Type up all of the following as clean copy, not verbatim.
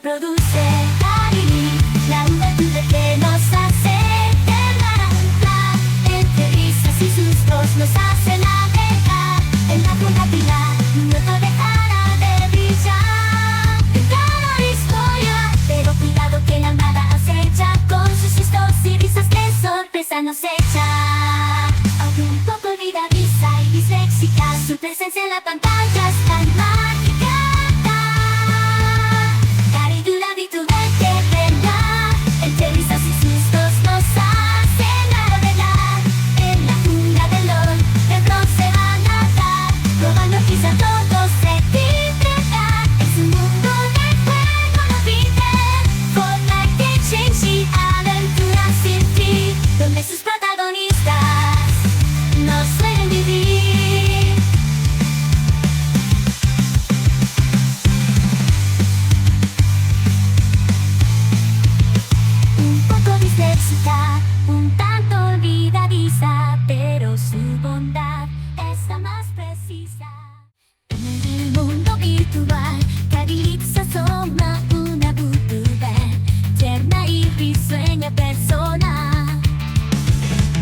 produce cariño, la juventud que nos hace temblar. Entre risas y sustos nos hace navegar en la volatilidad, no te dejará de brillar. En cada historia, pero cuidado que la nada acecha, con sus sustos y risas de sorpresa nos echa. Aunque un poco olvidadiza y disléxica, su presencia en la pantalla es tan mágica. Caridura virtual que verá, entre risas y sustos nos hace navegar en la jungla del oro, de bronce va a nadar, probando quizá todo se entregar. Es un mundo de juego, no olvides, Fortnite, Change y aventuras sin fin, donde sus protagonistas no suelen vivir. Un poco disléxica, un tanto olvidadiza, pero su bondad es la más precisa. En el mundo virtual, Caritza asoma una youtuber, tierna y risueña persona.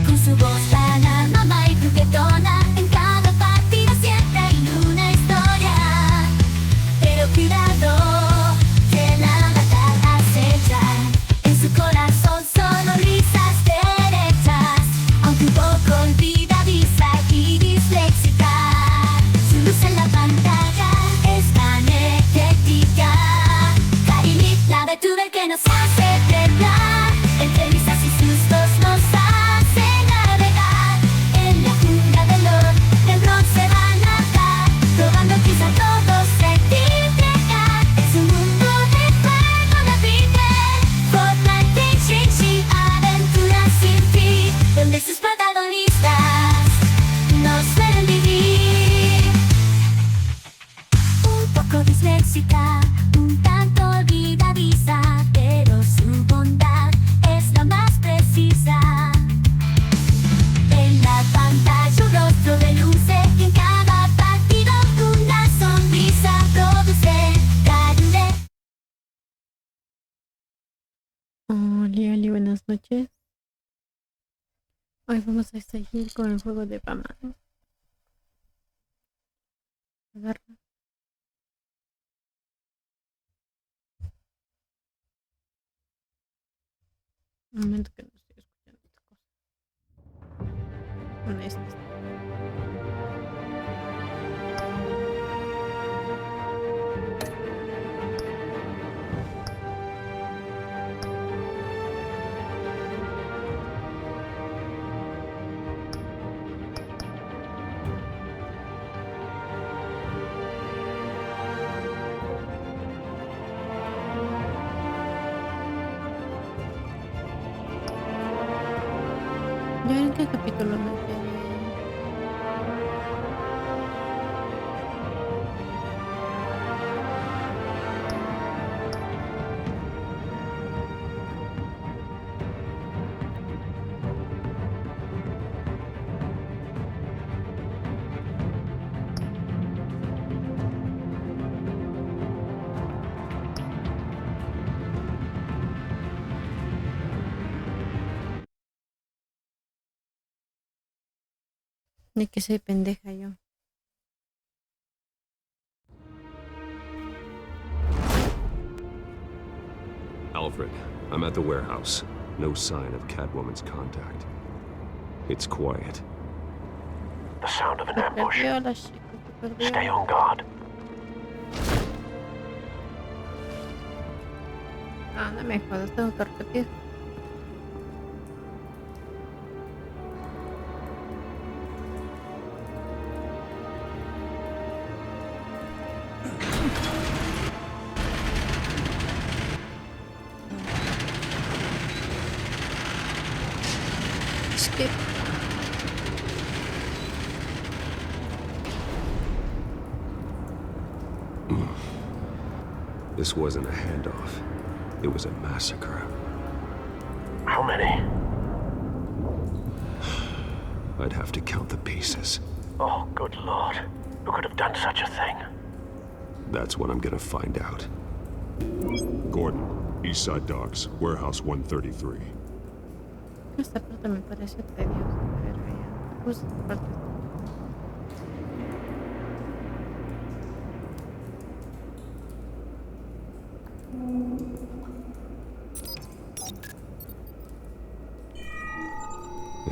Con su voz la mamá y juguetona, en cada partida siempre hay una historia. Pero cuidado, que la maldad acecha, en su corazón solo risas derechas. Aunque un poco olvidadiza y disléxica, su luz en la pantalla es tan energética. Cariño, la youtuber que nos hace temblar, entre risas y sustos nos hace navegar en la jungla del oro, del bronce va a nadar, probando quizá todo se entregar. Es un mundo de juego, no olvides, Fortnite, Change y aventuras sin fin, donde sus protagonistas no suelen vivir. Un poco disléxica, un tanto olvidadiza, pero su bondad es la más precisa. En la pantalla un rostro reluce, y en cada partido una sonrisa produce cariño. Hola, hola, buenas noches. Hoy vamos a seguir con el juego de Comandos. Agarra. Un momento que no estoy escuchando esta cosa. Bueno, ¿ya en qué capítulo me quedé? Ni que soy pendeja yo. Alfred, I'm at the warehouse. No sign of Catwoman's contact. It's quiet. The sound of an Se ambush. perdió la chica, se perdió. Stay on guard. Ah, no me jodas, tengo que repetir. Skip. This wasn't a handoff. It was a massacre. How many? I'd have to count the pieces. Oh, good lord. Who could have done such a thing? That's what I'm gonna find out. Gordon, East Side Docks, Warehouse 133. Esta parte me parece tediosa. A ver, vean. Justo esta parte.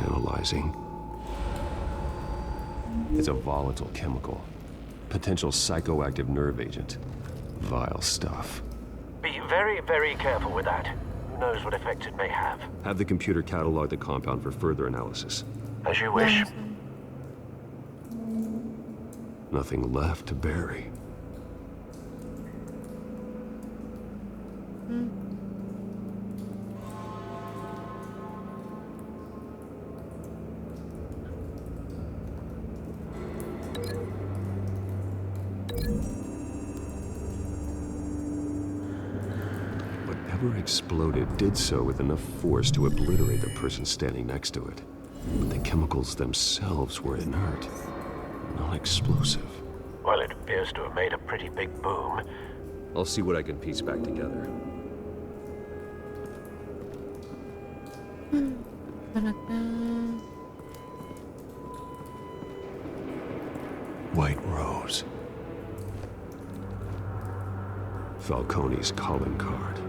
Analyzing. It's a volatile chemical. Potential psychoactive nerve agent. Vile stuff. Be very, very careful with that. Who knows what effects it may have? Have the computer catalog the compound for further analysis. As you wish. Nothing left to bury. Whatever exploded did so with enough force to obliterate the person standing next to it. But the chemicals themselves were inert, non-explosive. Well, it appears to have made a pretty big boom. I'll see what I can piece back together. Para acá. White Rose. Falcone's calling card.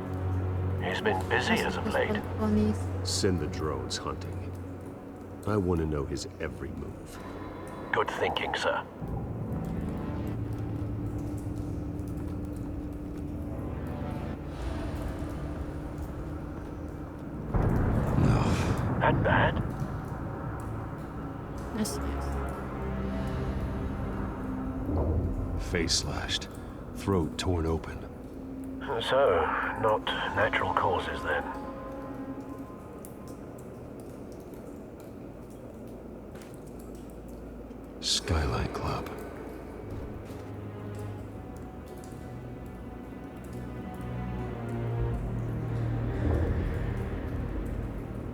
He's been busy as of late. Balcones. Send the drones hunting. I want to know his every move. Good thinking, sir. That bad? Así es. Face slashed. Throat torn open. So, not natural causes then. Skyline Club.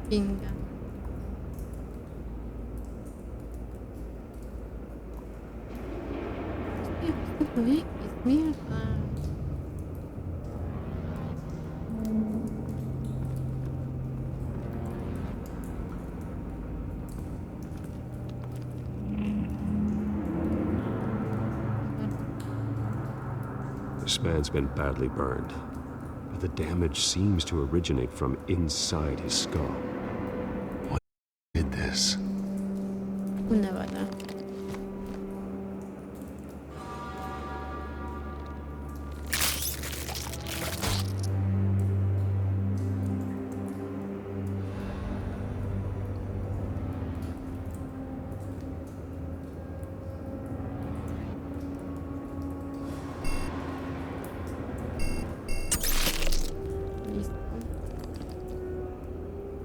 Pinga. Hostia, X, mierda. This man's been badly burned, but the damage seems to originate from inside his skull. What did this? Una bala.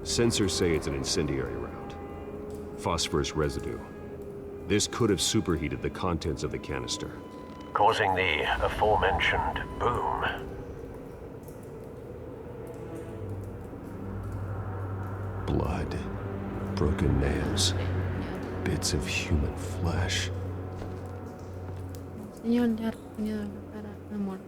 Sensors say it's an incendiary round. Phosphorus residue. This could have superheated the contents of the canister. Causing the aforementioned boom. Blood. Broken nails. Bits of human flesh. Señor le ha rasguñado la cara al muerto.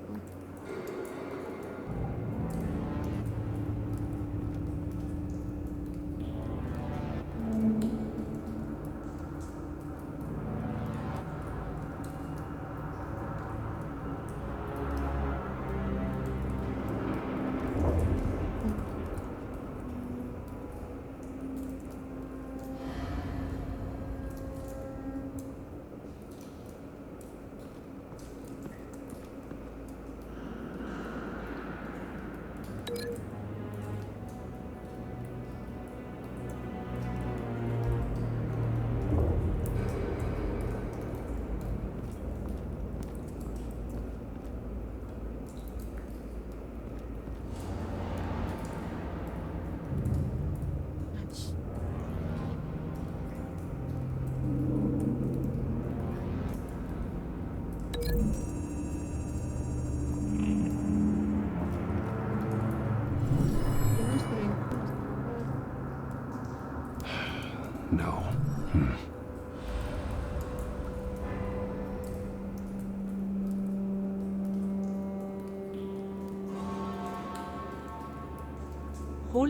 No.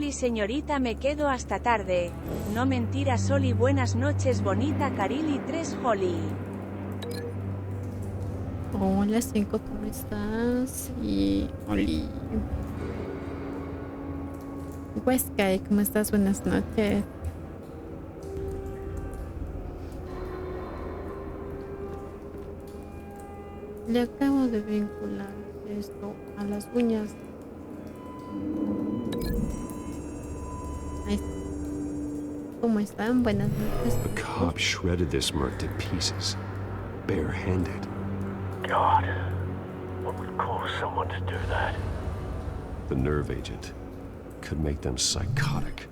Holly señorita me quedo hasta tarde. No mentira Soli buenas noches bonita Carili 3 Holly. Hola, 5, ¿cómo estás? Y Oli. Huesca, ¿cómo estás? Buenas noches. Le acabo de vincular esto a las uñas. Ahí está. ¿Cómo están? Buenas noches. The cop shredded this merc to pieces, barehanded. God, what would cause someone to do that? The nerve agent could make them psychotic.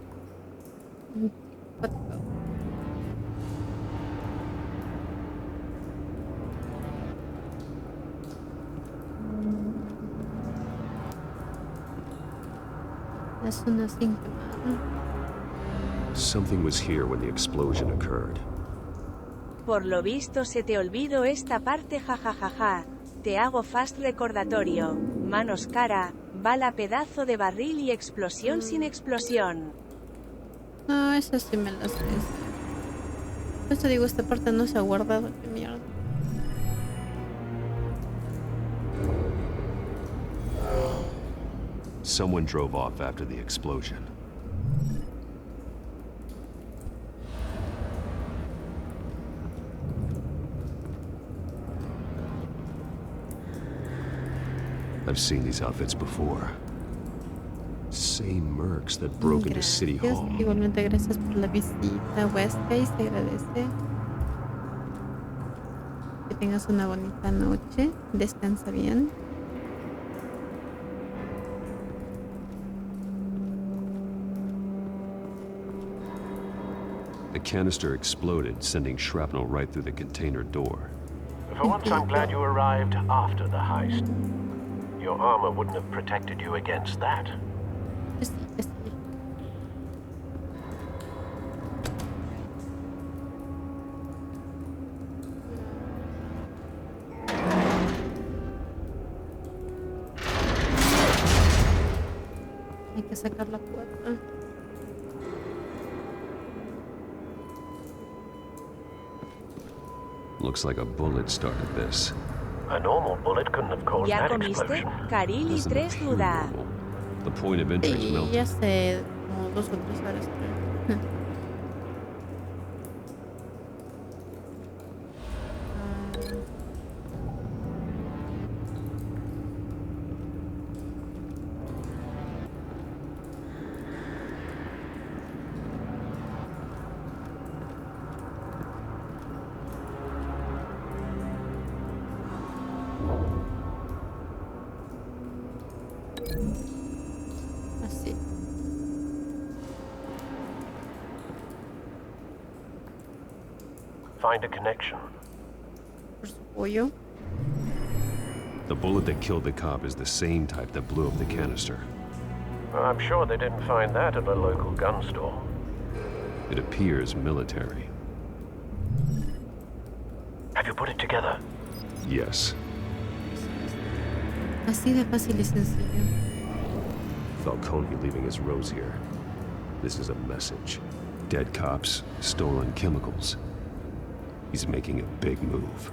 Let's go. La zona sin quemar. Something was here when the explosion occurred. Por lo visto se te olvidó esta parte jajajaja. Te hago fast recordatorio. Manos cara, bala pedazo de barril y explosión sin explosión. No, eso sí me lo sé. Por eso digo, esta parte no se ha guardado. Qué mierda. Someone drove off after the explosion. I've seen these outfits before. Same mercs that broke into City Hall. Igualmente gracias por la visita, Westgate, se agradece. Que tengas una bonita noche. Descansa bien. The canister exploded, sending shrapnel right through the container door. For once, I'm glad you arrived after the heist. Your armor wouldn't have protected you against that. Sí, sí. Hay que sacar la puerta. Looks like a bullet started this. A normal bullet couldn't have caused ¿Ya that comiste? explosion. Carili Doesn't 3 appear duda. normal. The point of entry is Sí, melted. ya sé, como 2 o 3 horas creo. Así. Find a connection. Por su pollo. The bullet that killed the cop is the same type that blew up the canister. I'm sure they didn't find that at a local gun store. It appears military. Have you put it together? Yes. Así de fácil y sencillo. Falcone leaving his rose here. This is a message. Dead cops, stolen chemicals. He's making a big move.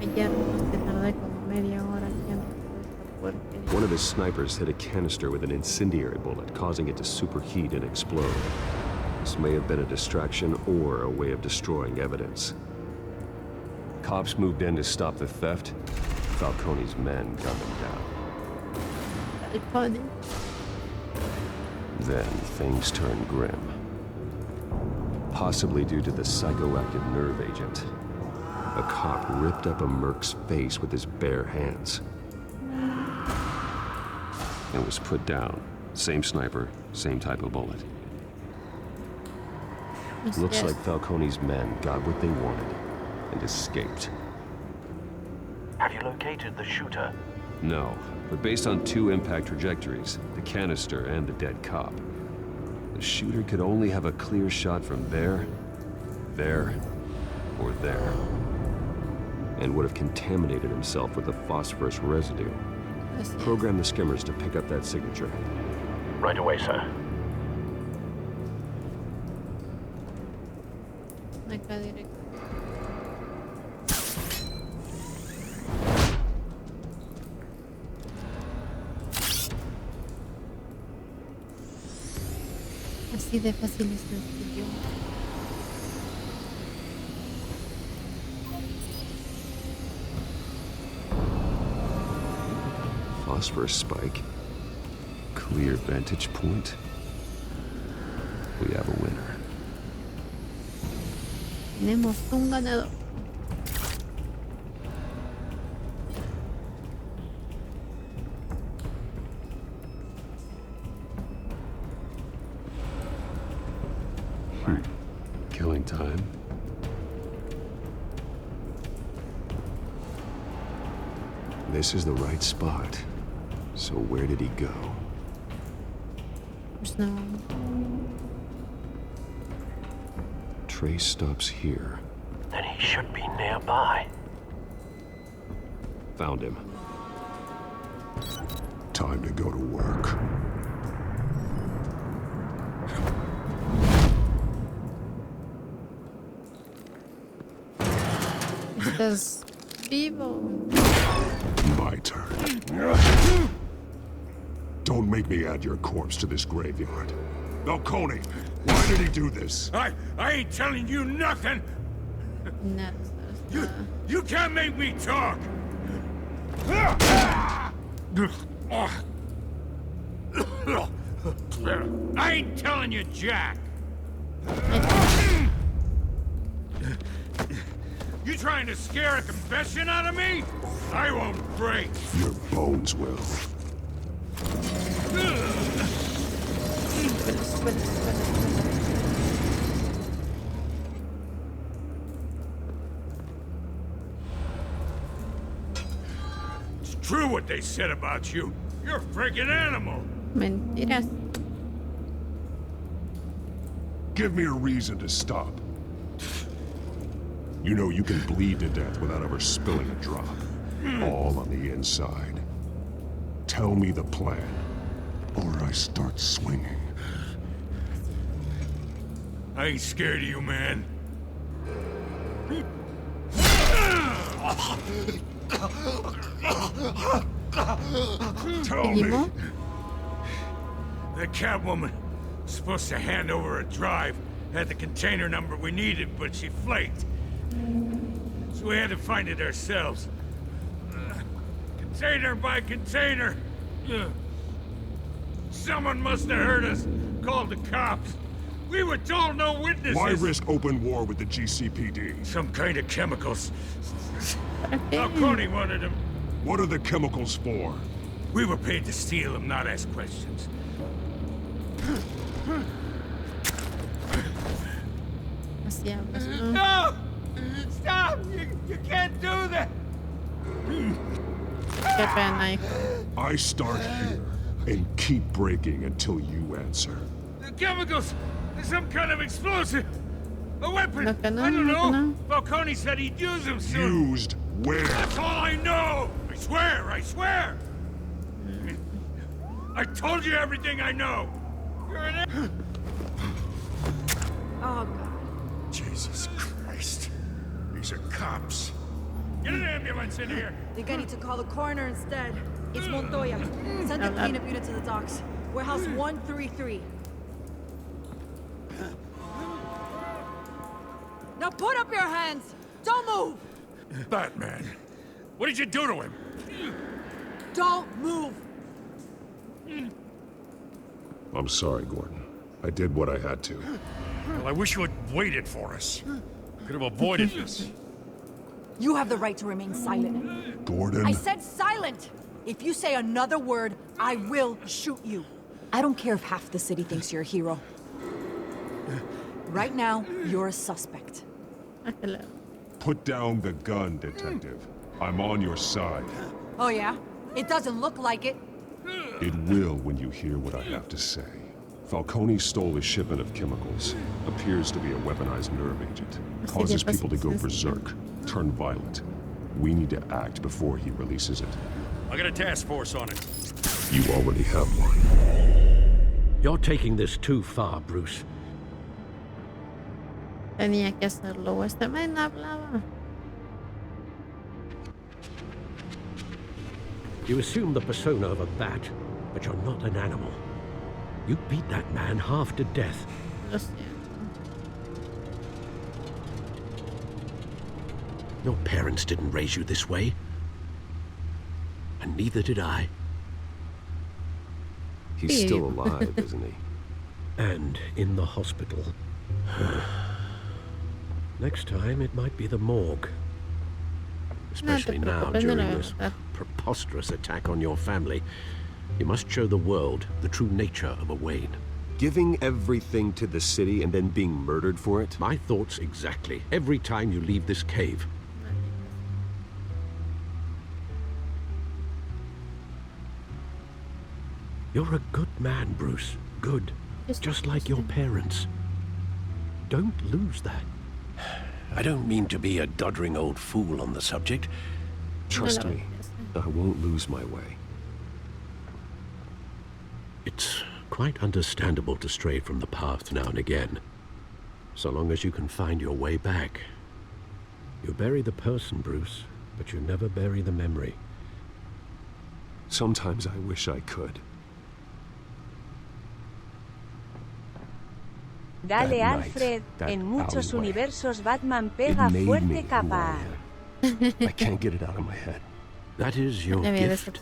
Ayer nomás te tardé como media hora aquí en esta puerta. One of his snipers hit a canister with an incendiary bullet, causing it to superheat and explode. This may have been a distraction or a way of destroying evidence. Cops moved in to stop the theft. Falcone's men gunned them down. Falcone. Then things turned grim. Possibly due to the psychoactive nerve agent. A cop ripped up a merc's face with his bare hands. And was put down. Same sniper, same type of bullet. Looks like Falcone's men got what they wanted and escaped. Have you located the shooter? No, but based on 2 impact trajectories, the canister and the dead cop, the shooter could only have a clear shot from there, or there, and would have contaminated himself with the phosphorus residue. Así es. Program the skimmers to pick up that signature. Right away, sir. Acá directo. Así de fácil es sencillo. Phosphorus spike. Clear vantage point. We have a winner. Tenemos un ganador. Killing time. This is the right spot. So where did he go? Pues no. Trace stops here. Then he should be nearby. Found him. Time to go to work. Estás vivo. My turn. Don't make me add your corpse to this graveyard. Falcone, why did he do this? I ain't telling you nothing. Nada. You can't make me talk. I ain't telling you, Jack. You trying to scare a confession out of me? I won't break. Your bones will. It's true what they said about you. You're a freaking animal. Mentiras. Give me a reason to stop. You know you can bleed to death without ever spilling a drop. All on the inside. Tell me the plan, or I start swinging. I ain't scared of you, man. Tell me. ¿Seguimos? The Catwoman was supposed to hand over a drive. Had the container number we needed, but she flaked. So we had to find it ourselves. Container by container. Someone must have heard us. Called the cops. We were told no witnesses. Why risk open war with the GCPD? Some kind of chemicals. Falcone wanted them. What are the chemicals for? We were paid to steal them, not ask questions. Así hablas, ¿no? No! Stop! You can't do that! Qué pena, hijo. I start here and keep breaking until you answer. The chemicals! Some kind of explosive! A weapon! No, que no, I don't no, que know! no. Falcone said he'd use them soon! Used where? That's all I know! I swear! I swear! I told you everything I know! You're an... Oh, God. Jesus Christ. These are cops. Get an ambulance in here! Think I need to call the coroner instead. It's Montoya. Send the cleanup unit to the docks. Warehouse 133. Now put up your hands! Don't move! Batman, what did you do to him? Don't move! I'm sorry, Gordon. I did what I had to. Well, I wish you had waited for us. Could have avoided this. You have the right to remain silent. Gordon? I said silent! If you say another word, I will shoot you. I don't care if half the city thinks you're a hero. Right now, you're a suspect. Hazlo. Put down the gun, Detective. I'm on your side. Oh yeah? It doesn't look like it. It will when you hear what I have to say. Falcone stole a shipment of chemicals. Appears to be a weaponized nerve agent. Causes people to go berserk, turn violent. We need to act before he releases it. I got a task force on it. You already have one. You're taking this too far, Bruce. Tenía que hacerlo. Este man hablaba. You assume the persona of a bat, but you're not an animal. You beat that man half to death. Lo siento. Your parents didn't raise you this way. And neither did I. He's still alive, isn't he? And in the hospital. Next time, it might be the morgue. Especially now, during this preposterous attack on your family. You must show the world the true nature of a Wayne. Giving everything to the city and then being murdered for it? My thoughts exactly. Every time you leave this cave. You're a good man, Bruce. Good. Just like your parents. Don't lose that. I don't mean to be a doddering old fool on the subject. Trust me, I won't lose my way. It's quite understandable to stray from the path now and again. So long as you can find your way back. You bury the person, Bruce, but you never bury the memory. Sometimes I wish I could. Dale, Alfred. En muchos universos Batman pega fuerte capa. I can't get it out of my head. That is your gift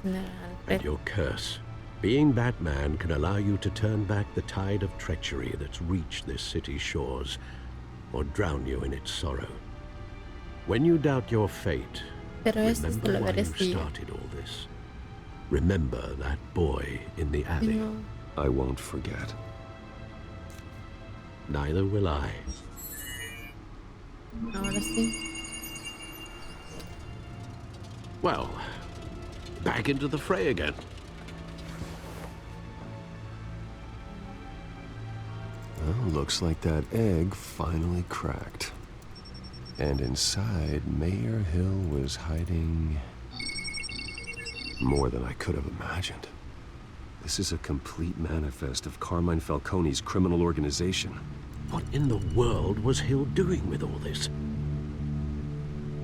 and your curse. Being Batman can allow you to turn back the tide of treachery that's reached this city's shores, or drown you in its sorrow. When you doubt your fate, remember why you started all this. Remember that boy in the alley. I won't forget. Neither will I. Ahora sí. Well, back into the fray again. Well, looks like that egg finally cracked. And inside, Mayor Hill was hiding more than I could have imagined. This is a complete manifest of Carmine Falcone's criminal organization. What in the world was Hill doing with all this?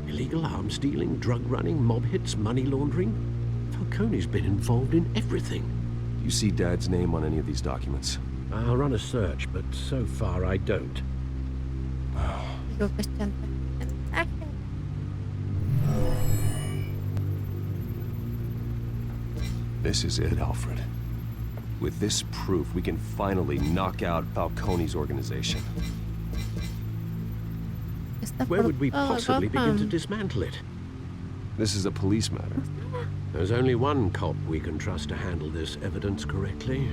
Illegal arms dealing, drug running, mob hits, money laundering? Falcone's been involved in everything. You see Dad's name on any of these documents? I'll run a search, but so far I don't. This is it, Alfred. With this proof, we can finally knock out Falcone's organization. Where would we possibly begin to dismantle it? This is a police matter. There's only one cop we can trust to handle this evidence correctly.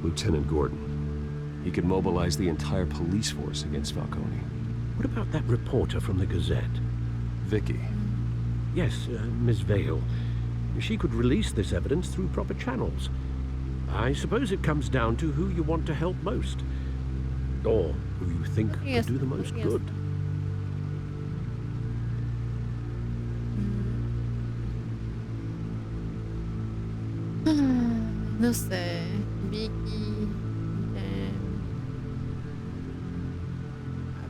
Lieutenant Gordon. He could mobilize the entire police force against Falcone. What about that reporter from the Gazette? Vicky. Yes, Miss Vale. She could release this evidence through proper channels. I suppose it comes down to who you want to help most. Or who you think could do the most good. No sé. Vicky.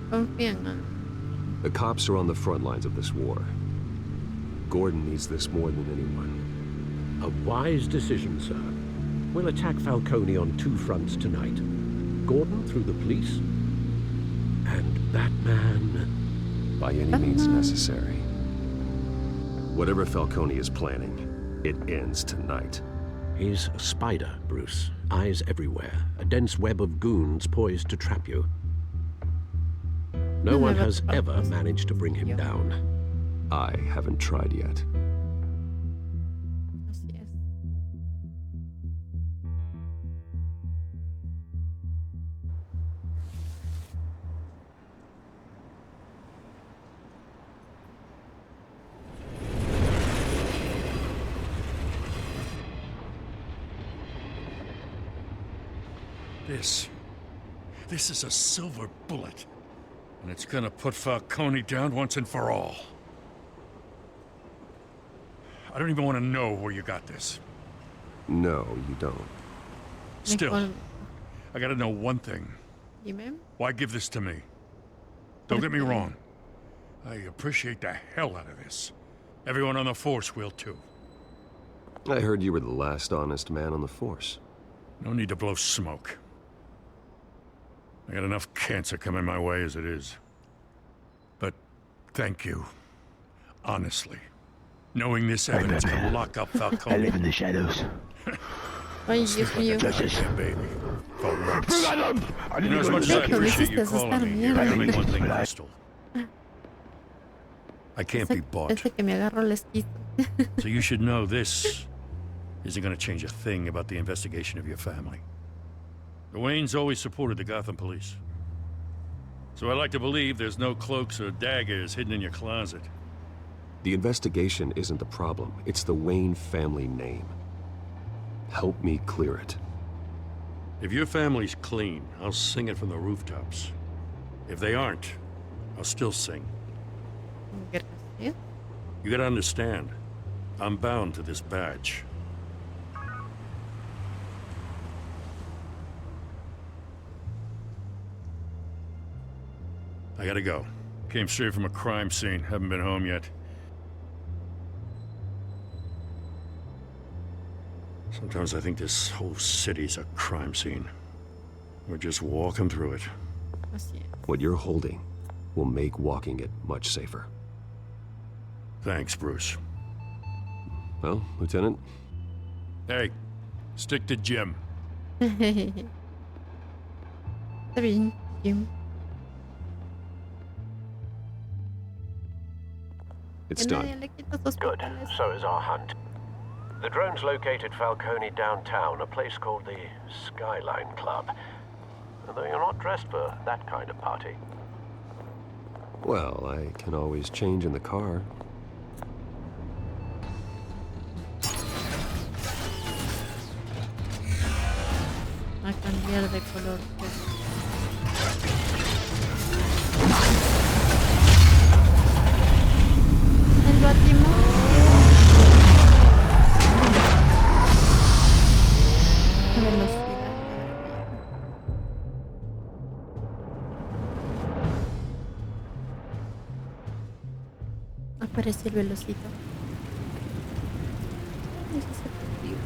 Confían. The cops are on the front lines of this war. Gordon needs this more than anyone. A wise decision, sir. We'll attack Falcone on two fronts tonight. Gordon through the police, and Batman... by any means necessary. Whatever Falcone is planning, it ends tonight. He's a spider, Bruce. Eyes everywhere. A dense web of goons poised to trap you. No one has ever managed to bring him down. I haven't tried yet. This is a silver bullet. And it's gonna put Falcone down once and for all. I don't even want to know where you got this. No, you don't. Still, I gotta know one thing. Dime. Why give this to me? Don't get me wrong. I appreciate the hell out of this. Everyone on the Force will too. I heard you were the last honest man on the Force. No need to blow smoke. I got enough cancer coming my way as it is. But thank you. Honestly. Knowing this evidence can lock up Falcone. I live in the shadows. Ay, Dios mío. Yeah, baby. For once. I You know, as much as I Dejo, appreciate you hiciste calling asustar, me, you gotta mierda. make one thing crystal. I can't be bought. Ese que me agarro les quito. So you should know this isn't gonna change a thing about the investigation of your family. The Waynes always supported the Gotham police. So I like to believe there's no cloaks or daggers hidden in your closet. The investigation isn't the problem. It's the Wayne family name. Help me clear it. If your family's clean, I'll sing it from the rooftops. If they aren't, I'll still sing. Gracias. You gotta understand, I'm bound to this badge. I gotta go. Came straight from a crime scene, haven't been home yet. Sometimes I think this whole city's a crime scene. We're just walking through it. Así es. What you're holding will make walking it much safer. Thanks, Bruce. Well, Lieutenant, Hey, stick to Jim. Está bien, Jim. it's Que nadie done. le quita sus Good. papeles. So is our hunt. The drones located Falcone downtown, a place called the Skyline Club. Although you're not dressed for that kind of party. Well, I can always change in the car. A cambiar de color. El batimóvil. Velocidad. Aparece el velocito. Eso se perdió.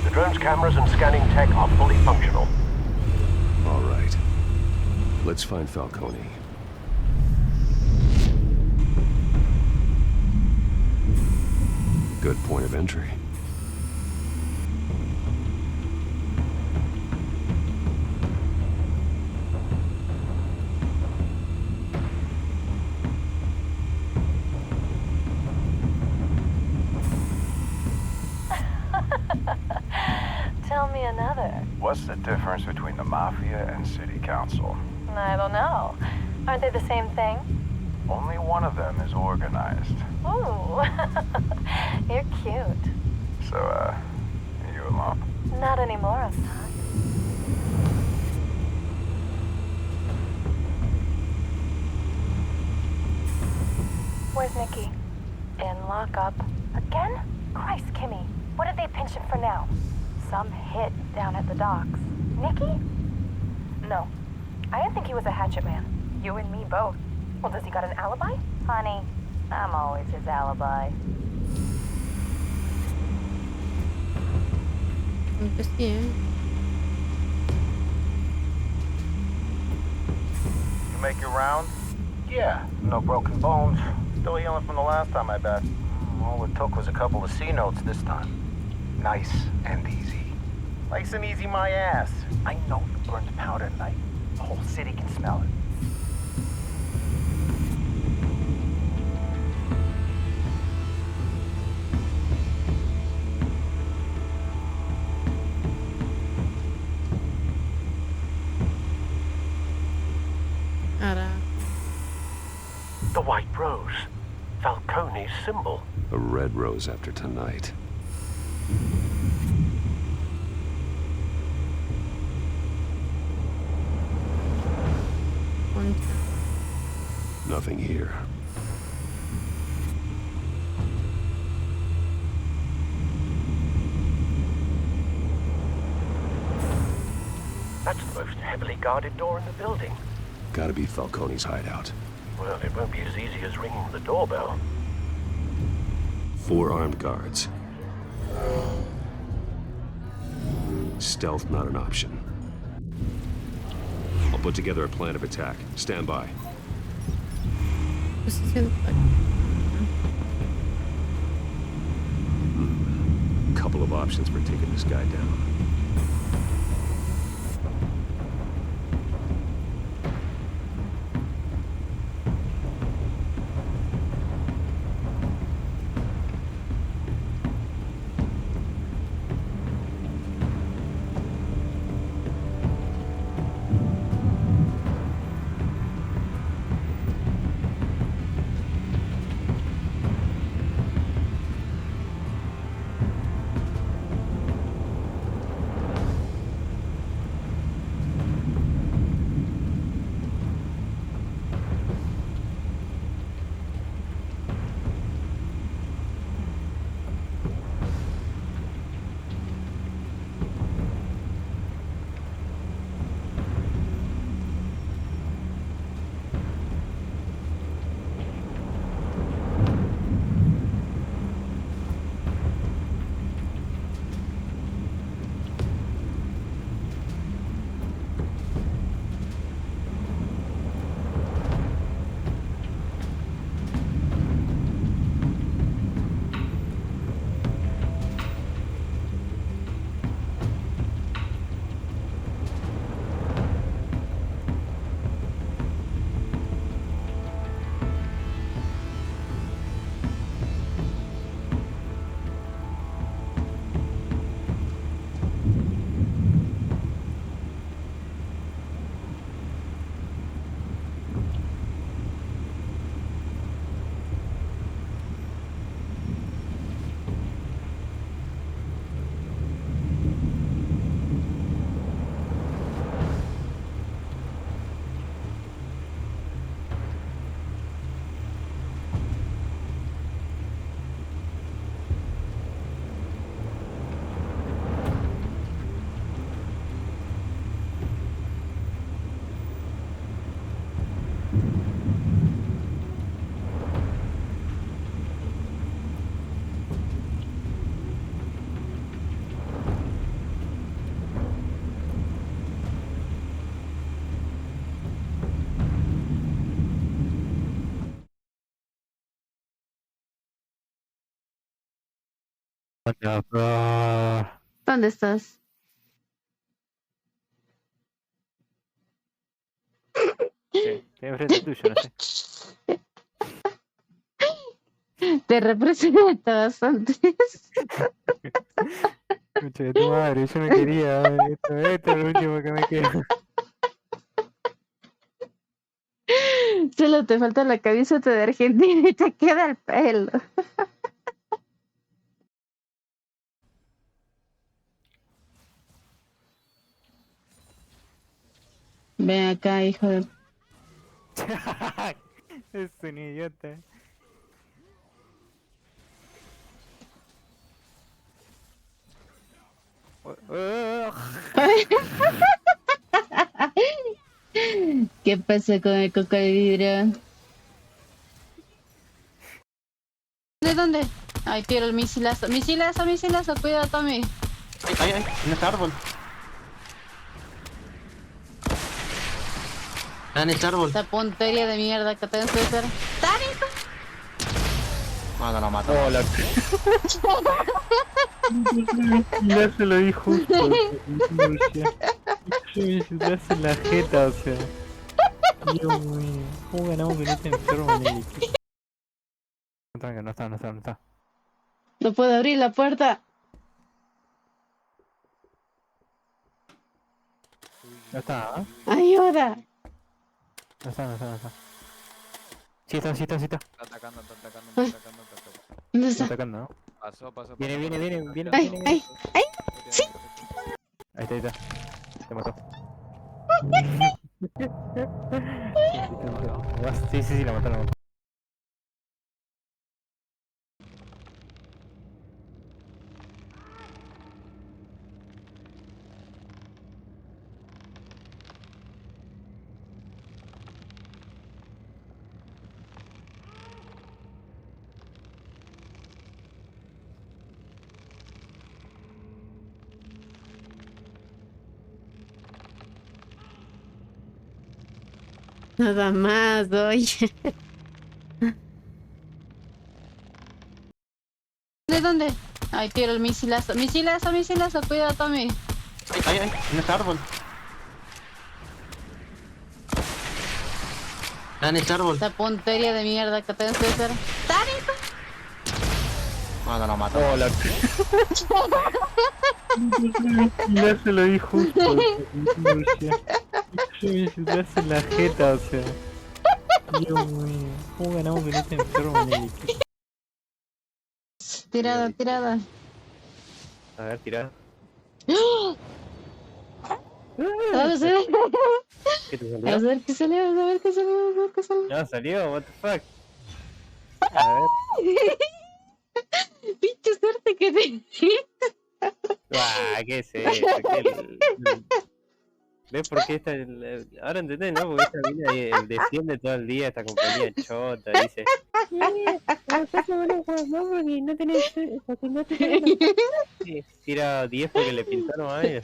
The drone's cameras and scanning tech are fully functional. All right. Let's find Falcone. Good point of entry. Tell me another. What's the difference between the Mafia and City Council? I don't know. Aren't they the same thing? Only one of them is organized. Ooh, you're cute. So, you alone? Not anymore, I'm not. Where's Nikki? In lockup. Again? Christ, Kimmy. What did they pinch him for now? Some hit down at the docks. Nikki? No. I didn't think he was a hatchet man. You and me both. Well, does he got an alibi? Honey, I'm always his alibi. Pues sí, ¿eh? You make your round? Yeah, no broken bones. Still healing from the last time, I bet. All it took was a couple of C notes this time. Nice and easy. Nice and easy, my ass. I know you burned powder tonight. The whole city can smell it. Ahora. The White Rose. Falcone's symbol. A red rose after tonight. Nothing here. That's the most heavily guarded door in the building. Gotta be Falcone's hideout. Well, it won't be as easy as ringing the doorbell. 4 armed guards. Stealth not an option. I'll put together a plan of attack. Stand by. Couple of options for taking this guy down. ¿Dónde estás? Estoy enfrente tuyo, no sé. Te representas antes. Escucha de tu madre, yo no quería. Esto es lo último que me queda. Solo te falta la camiseta de Argentina y te queda el pelo. Ven acá, hijo de... Es un idiota. ¿Qué pasó con el coco de vidrio? ¿De dónde? Ay, tiro el misilazo. Misilazo, cuidado, Tommy. Ay, en este árbol. En este árbol. Esta puntería de mierda que tengo que hacer. ¡Tánico! No lo mató. Hola. Ya se lo di justo. Me hace la jeta, o sea. Dios mío. ¿Cómo ganamos con este enfermo en el equipo? Tranca, no está. No puedo abrir la puerta. No está, ¿eh? ¡Ayuda! No está. Sí está. Está atacando. ¿Dónde Está está? atacando, ¿no? Pasó. Viene. Ay, ay, ay. Sí. Ahí está. Te mató. Sí, la mató. Nada más, oye. ¿De dónde? Ay, tiro el misilazo. Misilazo, cuidado, Tommy. Ay, en este árbol. En este árbol. Esta puntería de mierda que tenés que hacer. ¡Dani! No lo mató. Oh, la... Ya se lo di justo. Me das en la jeta, o sea. Dios mío. ¿Cómo ganamos con este enfermo en el equipo? Tirada. A ver, tirada. Vamos a ver. ¿Qué te salió? Vamos a ver qué salió. No, salió, what the fuck. A ver. Pinche suerte que te... ¿Qué es eso? ¿Ves por qué esta... Ahora entendés, ¿no? Porque esta mina defiende todo el día esta compañía chota, dice... no tenés... Tira 10 porque le pintaron a ella.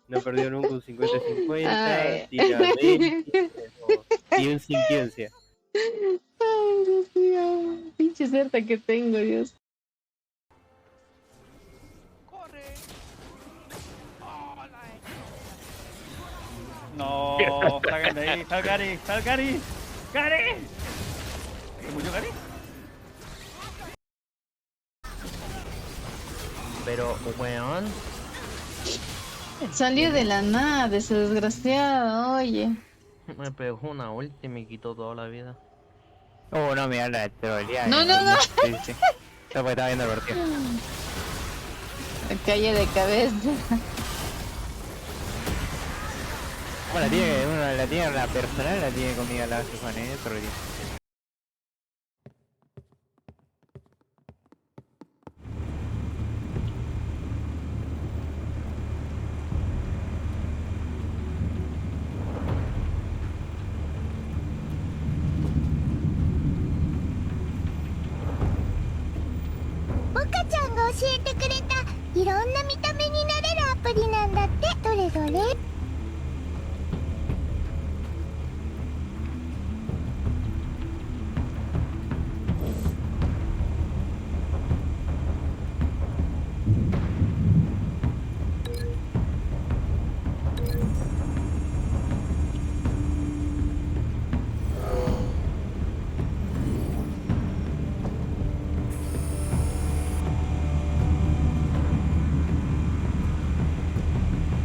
No perdió nunca un 50-50, tira 20 y un sin ciencia. Ay, Dios mío. Pinche suerte que tengo, Dios. No, salgan de ahí, sal Gary. ¿Se murió Gary? Pero, weón. Salió de la nada ese desgraciado, oye. Me pegó una ulti y me quitó toda la vida. Oh, no, mira la troleada. No. Sí. No, porque estaba viendo el partido. Me caí de cabeza. Bueno, la personal la tiene conmigo la Juan, pero bien. Bocaちゃんが教えてくれたいろんな見た目になれるアプリなんだって。どれどれ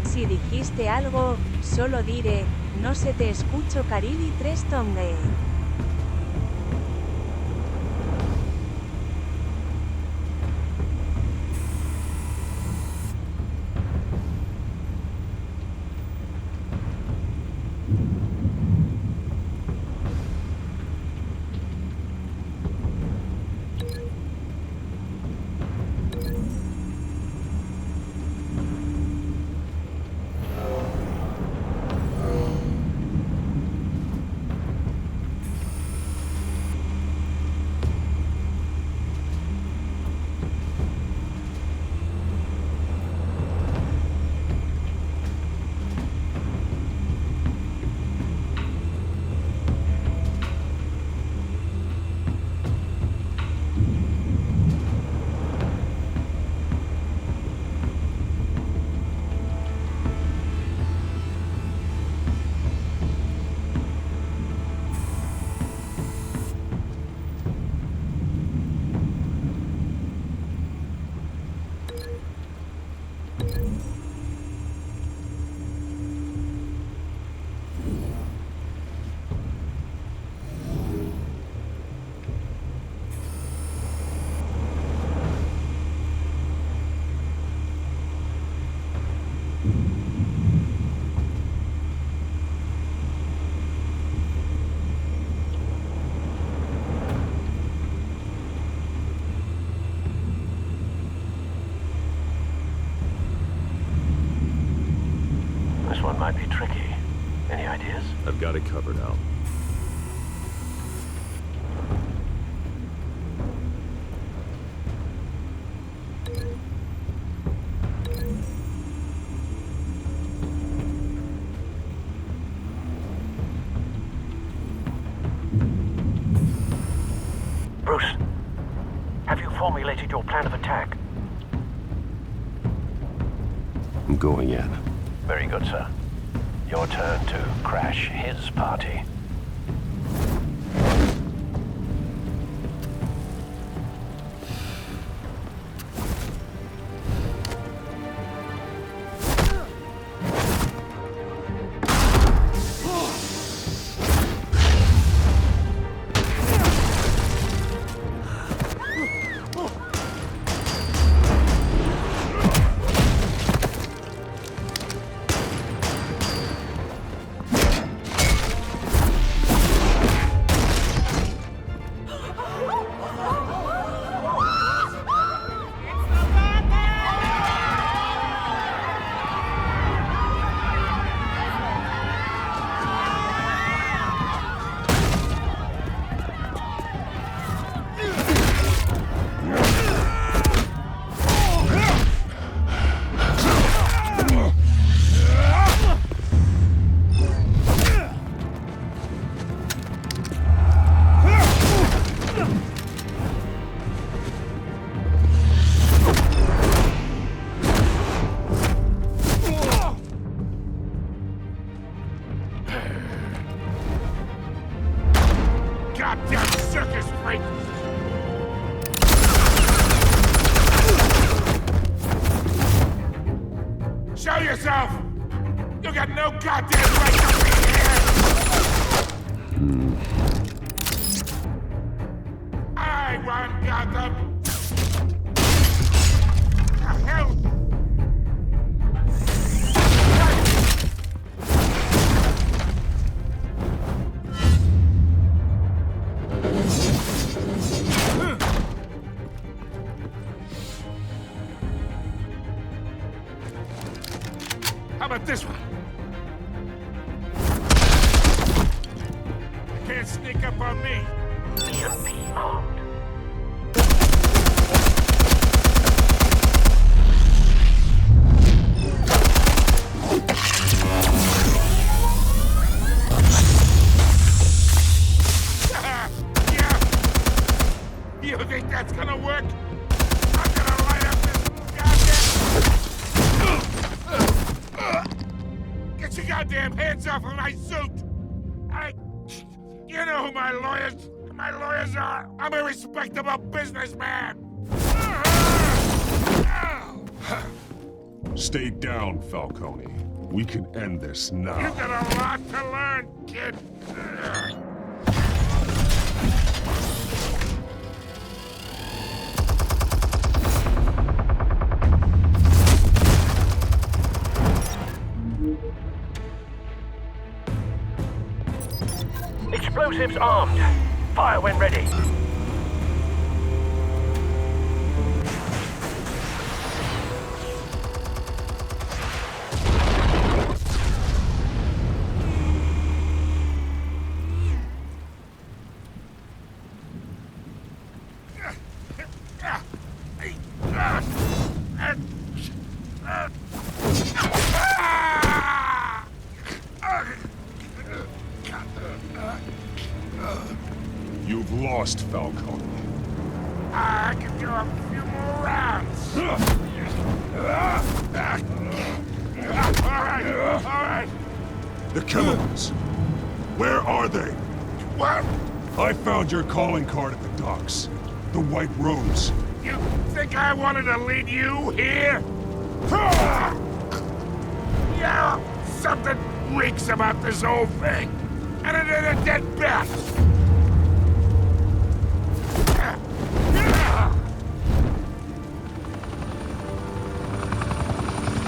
？Si dijiste algo, solo diré, no se te escucho Karili 3 tongue. This one might be tricky. Any ideas? I've got it covered, Al. Bruce, have you formulated your plan of attack? I'm going in. Very good, sir. Your turn to crash his party. Show yourself! You got no goddamn right to be here! I want Gotham! The hell? How about this one? They can't sneak up on me. EMP armed. Yeah. You think that's gonna work? I'm gonna light up this goddamn... Get your goddamn hands off of my suit! You know who my lawyers are! I'm a respectable businessman! Stay down, Falcone. We can end this now. You got a lot to learn, kid! Explosives armed. Fire when ready. You've lost, Falcone. I can do a few more rounds. All right. The chemicals. Where are they? What? I found your calling card at the docks. The White Rose. You think I wanted to lead you here? Yeah, something reeks about this whole thing. And it is a dead bat.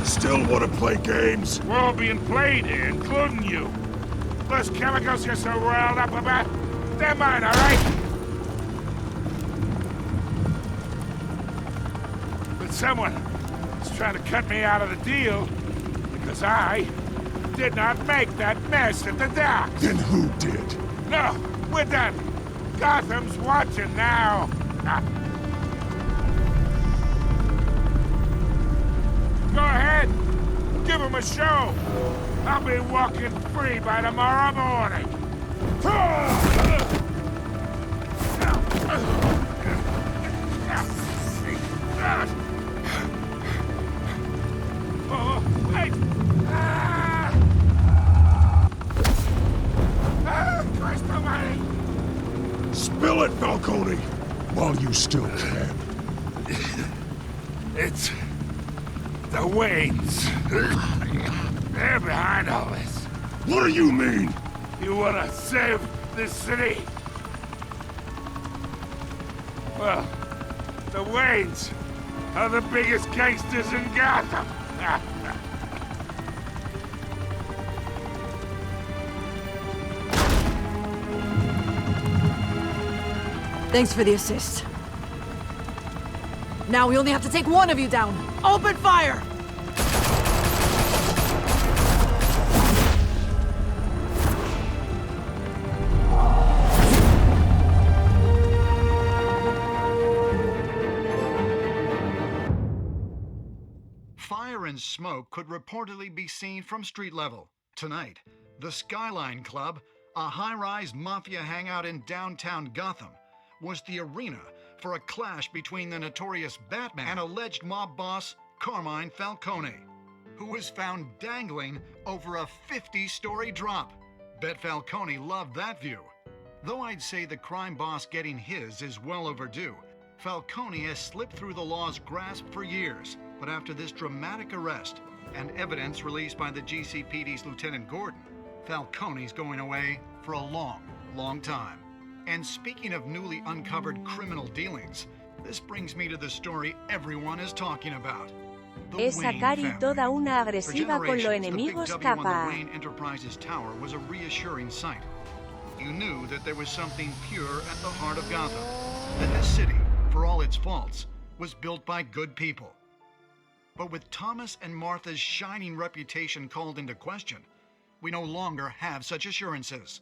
Still want to play games? We're all being played here, including you. Those chemicals you're so riled up about, they're mine, all right? But someone is trying to cut me out of the deal because I did not make that mess at the dock. Then who did? No, we're done. Gotham's watching now. Go ahead. Give him a show. I'll be walking free by tomorrow morning. Oh, wait! Christ almighty! Spill it, Falcone! While you still can. It's... the Waynes. They're behind all this. What do you mean? You wanna save this city? Well, the Waynes are the biggest gangsters in Gotham. Thanks for the assist. Now we only have to take one of you down. Open fire! Fire and smoke could reportedly be seen from street level. Tonight, the Skyline Club, a high-rise mafia hangout in downtown Gotham, was the arena for a clash between the notorious Batman and alleged mob boss Carmine Falcone, who was found dangling over a 50-story drop. Bet Falcone loved that view. Though I'd say the crime boss getting his is well overdue, Falcone has slipped through the law's grasp for years. But after this dramatic arrest and evidence released by the GCPD's Lieutenant Gordon, Falcone's going away for a long, long time. And speaking of newly uncovered criminal dealings, this brings me to the story everyone is talking about. Esa Cari toda una agresiva con los enemigos capa. The Wayne Enterprises Tower was a reassuring sight. You knew that there was something pure at the heart of Gotham, that this city, for all its faults, was built by good people. But with Thomas and Martha's shining reputation called into question, we no longer have such assurances.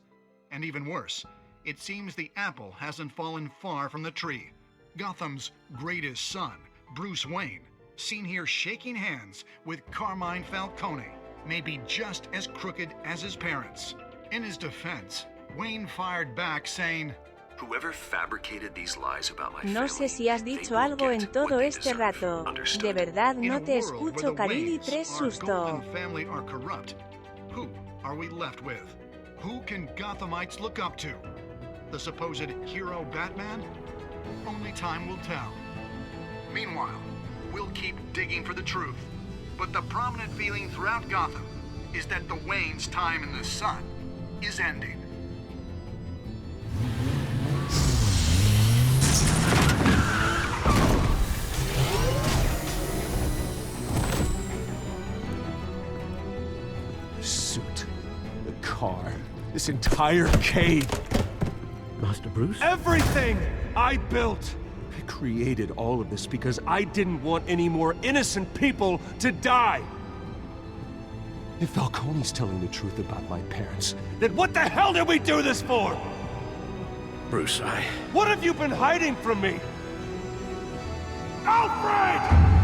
And even worse, it seems the apple hasn't fallen far from the tree. Gotham's greatest son, Bruce Wayne, seen here shaking hands with Carmine Falcone, may be just as crooked as his parents. In his defense, Wayne fired back saying, Whoever fabricated these lies about my No sé si has dicho algo en todo este rato. De verdad no te escucho, Karili, tres susto. Family are corrupt. Who are we left with? Who can Gothamites look up to? The supposed hero Batman? Only time will tell. Meanwhile, we'll keep digging for the truth. But the prominent feeling throughout Gotham is that the Waynes' time in the sun is ending. The car, this entire cave. Master Bruce? Everything I built! I created all of this because I didn't want any more innocent people to die! If Falcone's telling the truth about my parents, then what the hell did we do this for? Bruce, What have you been hiding from me? Alfred!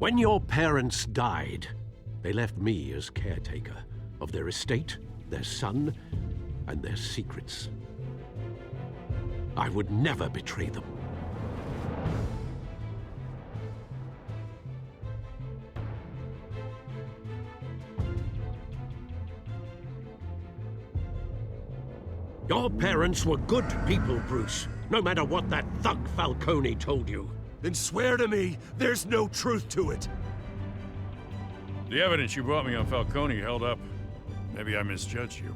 When your parents died, they left me as caretaker of their estate, their son, and their secrets. I would never betray them. Your parents were good people, Bruce, no matter what that thug Falcone told you. Then swear to me there's no truth to it. The evidence you brought me on Falcone held up. Maybe I misjudged you.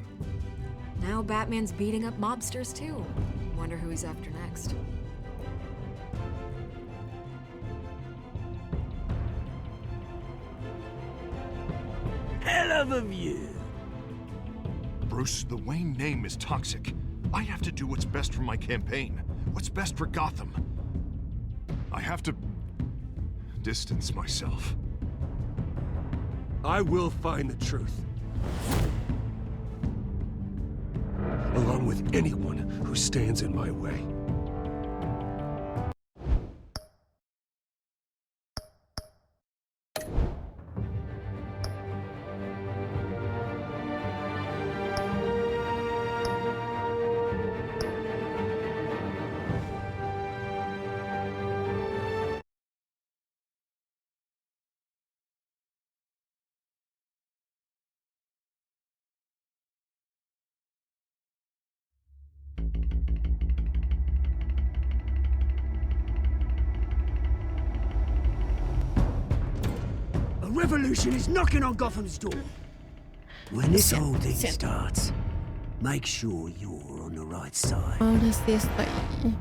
Now Batman's beating up mobsters too. Wonder who he's after next. Hell of a view. Bruce, the Wayne name is toxic. I have to do what's best for my campaign. What's best for Gotham. I have to distance myself. I will find the truth. Along with anyone who stands in my way. A revolution is knocking on Gotham's door. When this whole thing starts, make sure you're on the right side. Ahora sí estoy.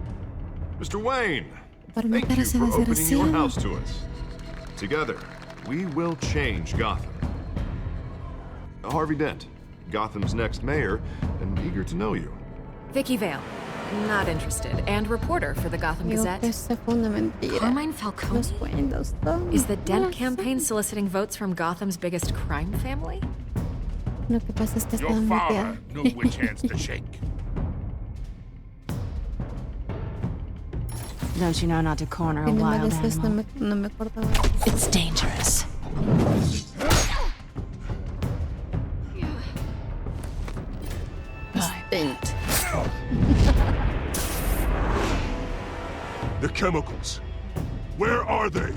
Mr. Wayne, Por thank matar a you ese for opening your desgraciado. house to us. Together, we will change Gotham. Harvey Dent, Gotham's next mayor, and eager to know you. Vicky Vale. Not interested. And reporter for the Gotham Digo Gazette. que esa fue una mentira. Carmine Falcone? Los cuentos, todo. Is the Dent campaign soliciting votes from Gotham's biggest crime family? Lo que pasa es que Your estaba father metida. knew which hands to shake. Don't you know not to corner a Tiene wild veces animal? no me acordaba. It's dangerous. Distinct. The chemicals. Where are they?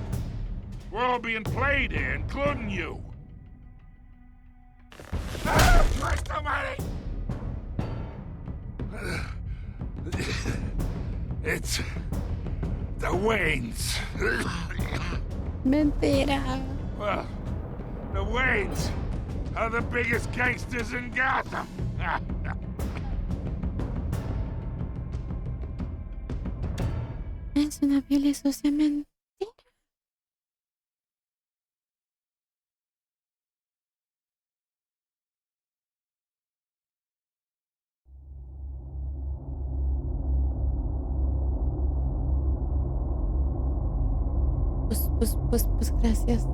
We're all being played here, including you. Ah, Christ almighty! It's the Waynes. Mentira. Well, the Waynes are the biggest gangsters in Gotham. Es una vil y sucia mentira. Pues gracias.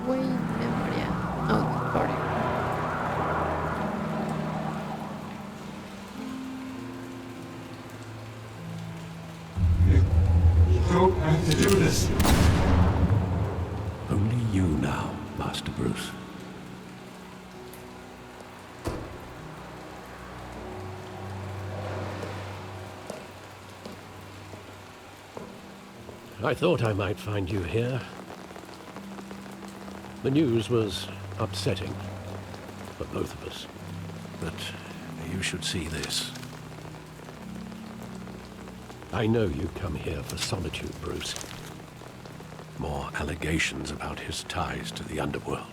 Wayne Memorial Auditorium. You don't have to do this. Only you now, Master Bruce. I thought I might find you here. The news was upsetting for both of us. But you should see this. I know you come here for solitude, Bruce. More allegations about his ties to the underworld.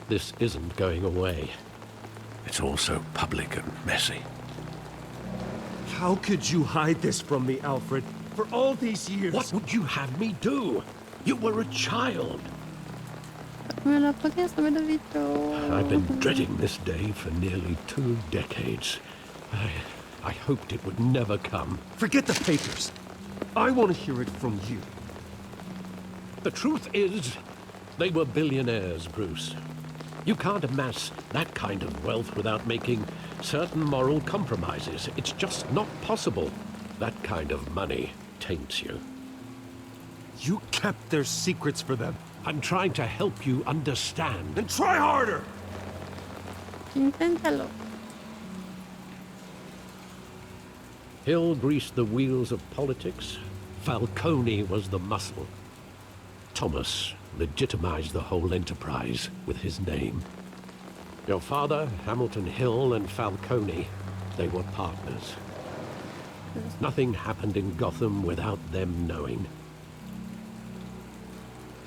This isn't going away. It's all so public and messy. How could you hide this from me, Alfred? For all these years... What would you have me do? You were a child. Me lo podías haber dicho. I've been dreading this day for nearly 2 decades. I hoped it would never come. Forget the papers. I want to hear it from you. The truth is, they were billionaires, Bruce. You can't amass that kind of wealth without making certain moral compromises. It's just not possible. That kind of money taints you. You kept their secrets for them. I'm trying to help you understand. Then try harder! Inténtalo. Hill greased the wheels of politics. Falcone was the muscle. Thomas legitimized the whole enterprise with his name. Your father, Hamilton Hill, and Falcone, they were partners. Nothing happened in Gotham without them knowing.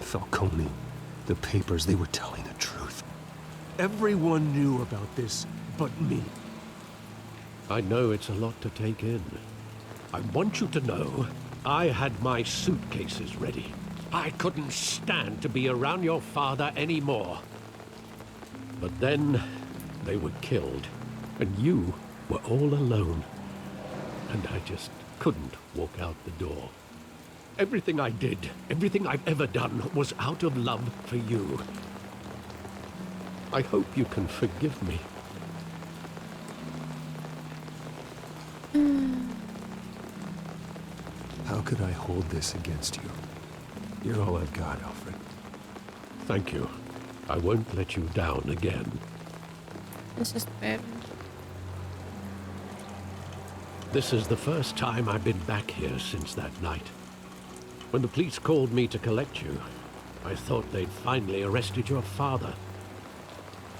Falcone, the papers, they were telling the truth. Everyone knew about this but me. I know it's a lot to take in. I want you to know I had my suitcases ready. I couldn't stand to be around your father anymore. But then they were killed, and you were all alone. And I just couldn't walk out the door. Everything I did, everything I've ever done, was out of love for you. I hope you can forgive me. How could I hold this against you? You're all I've got, Alfred. Thank you. I won't let you down again. This is bad. This is the first time I've been back here since that night. When the police called me to collect you, I thought they'd finally arrested your father.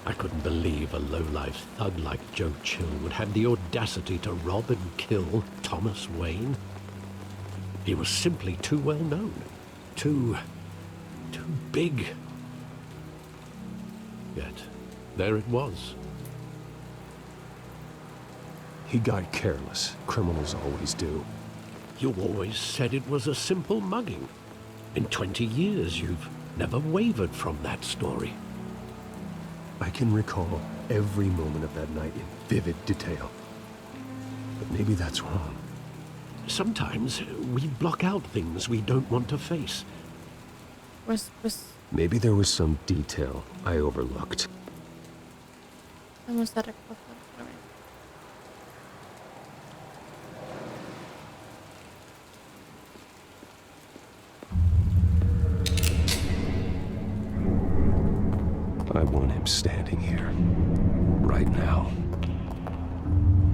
I couldn't believe a low-life thug like Joe Chill would have the audacity to rob and kill Thomas Wayne. He was simply too well known. Too big. Yet, there it was. He got careless. Criminals always do. You always said it was a simple mugging. In 20 years, you've never wavered from that story. I can recall every moment of that night in vivid detail. But maybe that's wrong. Sometimes we block out things we don't want to face. Maybe there was some detail I overlooked. Vamos a recoger otra vez. I want him standing here, right now.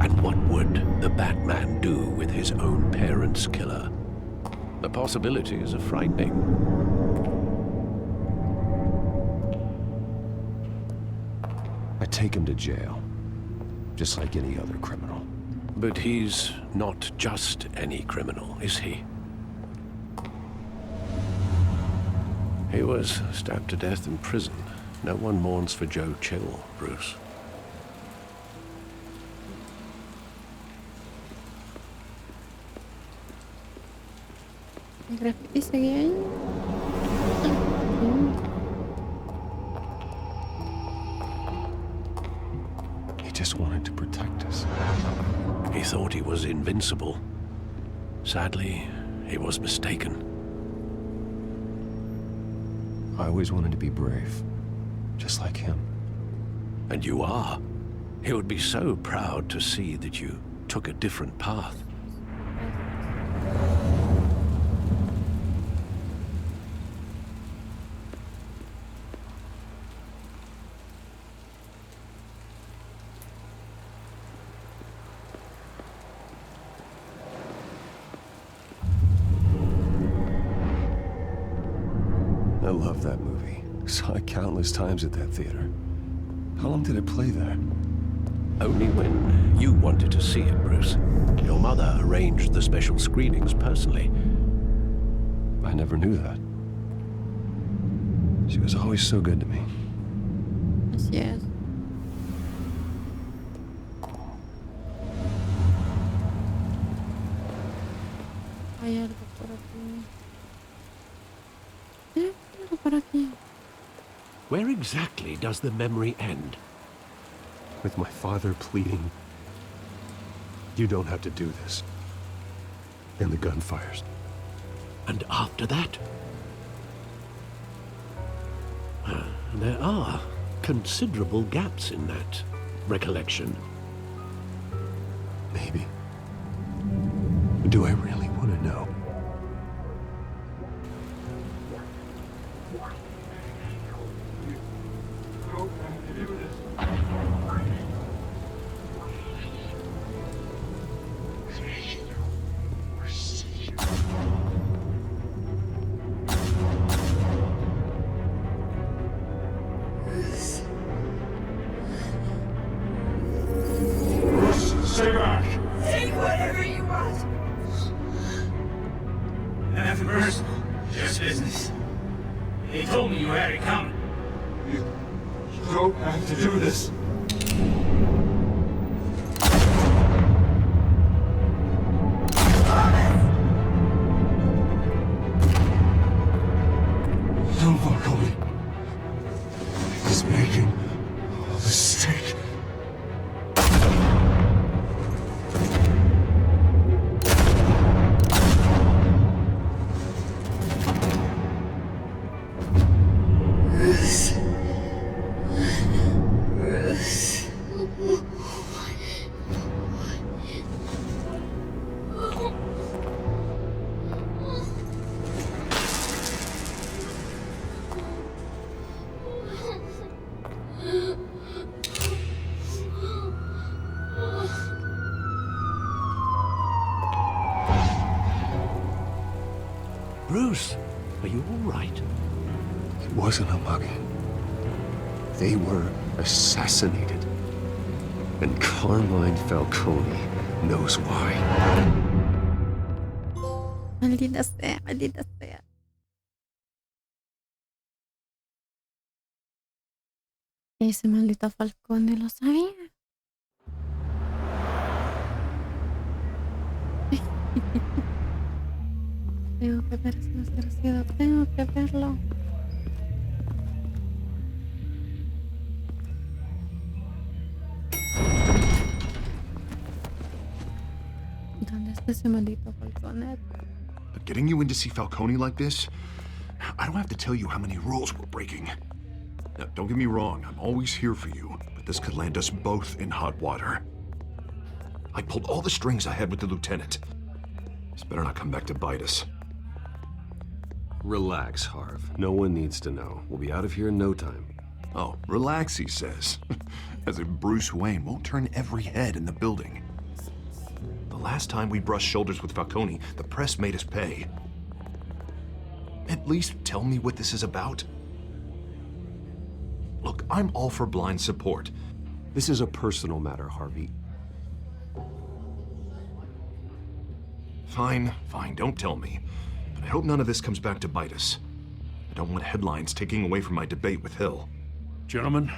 And what would the Batman do with his own parents' killer? The possibilities are frightening. I take him to jail, just like any other criminal. But he's not just any criminal, is he? He was stabbed to death in prison. No one mourns for Joe Chill, Bruce. ¿El graffiti seguía ahí? He just wanted to protect us. He thought he was invincible. Sadly, he was mistaken. I always wanted to be brave, just like him. And you are. He would be so proud to see that you took a different path. I love that movie. Saw it countless times at that theater. How long did it play there? Only when you wanted to see it, Bruce. Your mother arranged the special screenings personally. I never knew that. She was always so good to me. Yes. Hay algo por aquí. Algo por aquí. Where exactly does the memory end? With my father pleading, "You don't have to do this." And the gun fires. And after that? There are considerable gaps in that recollection. Maybe. Do I really want to know? told me you had it coming. You don't have to do this. No, Falcone. He's making a mistake. Bruce, are you all right? It wasn't a muggy. They were assassinated. And Carmine Falcone knows why. Maldita sea, maldita sea. Ese maldito Falcone lo sabía. Tengo que ver ese desgraciado, tengo que verlo. ¿Dónde está ese maldito Falcone? But getting you in to see Falcone like this, I don't have to tell you how many rules we're breaking. Now, don't get me wrong, I'm always here for you, but this could land us both in hot water. I pulled all the strings I had with the lieutenant. This better not come back to bite us. Relax, Harv. No one needs to know. We'll be out of here in no time. Oh, relax, he says. As if Bruce Wayne won't turn every head in the building. The last time we brushed shoulders with Falcone, the press made us pay. At least tell me what this is about. Look, I'm all for blind support. This is a personal matter, Harvey. Fine, don't tell me. But I hope none of this comes back to bite us. I don't want headlines taking away from my debate with Hill. Gentlemen,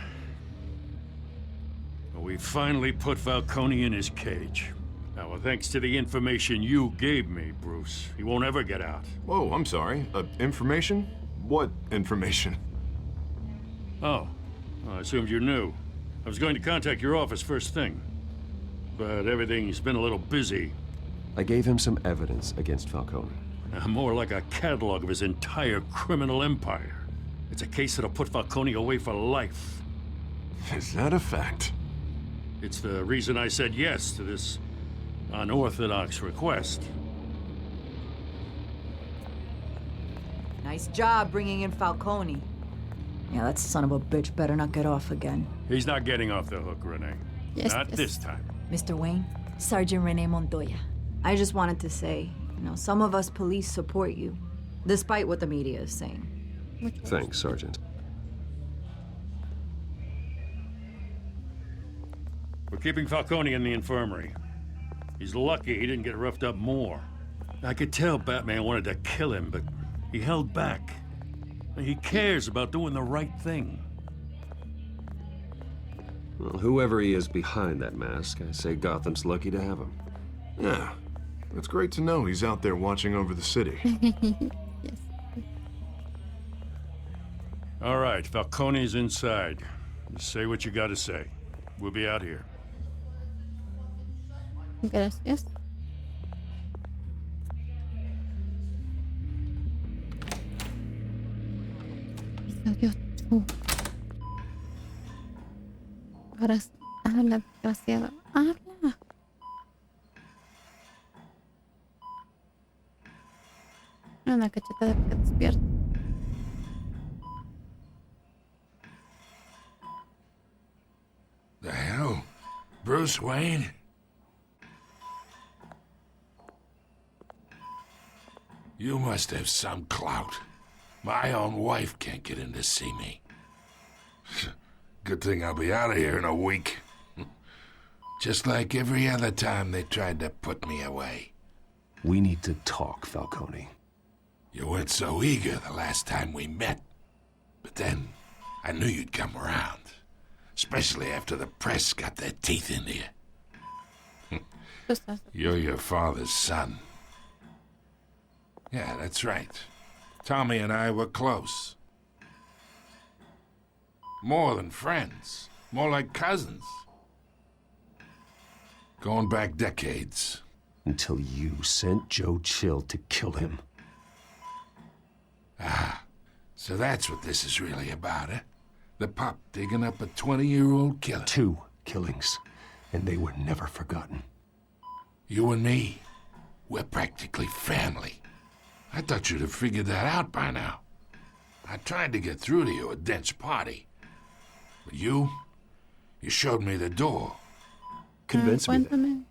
we finally put Falcone in his cage. Now, thanks to the information you gave me, Bruce, he won't ever get out. Whoa, I'm sorry. Information? What information? Oh, I assumed you knew. I was going to contact your office first thing. But everything's been a little busy. I gave him some evidence against Falcone. More like a catalog of his entire criminal empire. It's a case that'll put Falcone away for life. Is that a fact? It's the reason I said yes to this unorthodox request. Nice job bringing in Falcone. Yeah, that son of a bitch better not get off again. He's not getting off the hook, Renee. Not this time. Mr. Wayne, Sergeant Renee Montoya. I just wanted to say, some of us police support you, despite what the media is saying. Thanks, Sergeant. We're keeping Falcone in the infirmary. He's lucky he didn't get roughed up more. I could tell Batman wanted to kill him, but he held back. He cares about doing the right thing. Well, whoever he is behind that mask, I say Gotham's lucky to have him. Yeah, it's great to know he's out there watching over the city. Yes. All right, Falcone's inside. Just say what you gotta say. We'll be out here. Gracias. Episodio 2. Ahora habla, desgraciado. Habla. Una cachetada porque despierta. The hell? Bruce Wayne? You must have some clout. My own wife can't get in to see me. Good thing I'll be out of here in a week. Just like every other time they tried to put me away. We need to talk, Falcone. You weren't so eager the last time we met. But then, I knew you'd come around. Especially after the press got their teeth into you. You're your father's son. Yeah, that's right. Tommy and I were close. More than friends. More like cousins. Going back decades. Until you sent Joe Chill to kill him. Ah, so that's what this is really about, eh? The pup digging up a 20-year-old killer. 2 killings, and they were never forgotten. You and me, we're practically family. I thought you'd have figured that out by now. I tried to get through to you at Dent's party. But you showed me the door. Convince me then.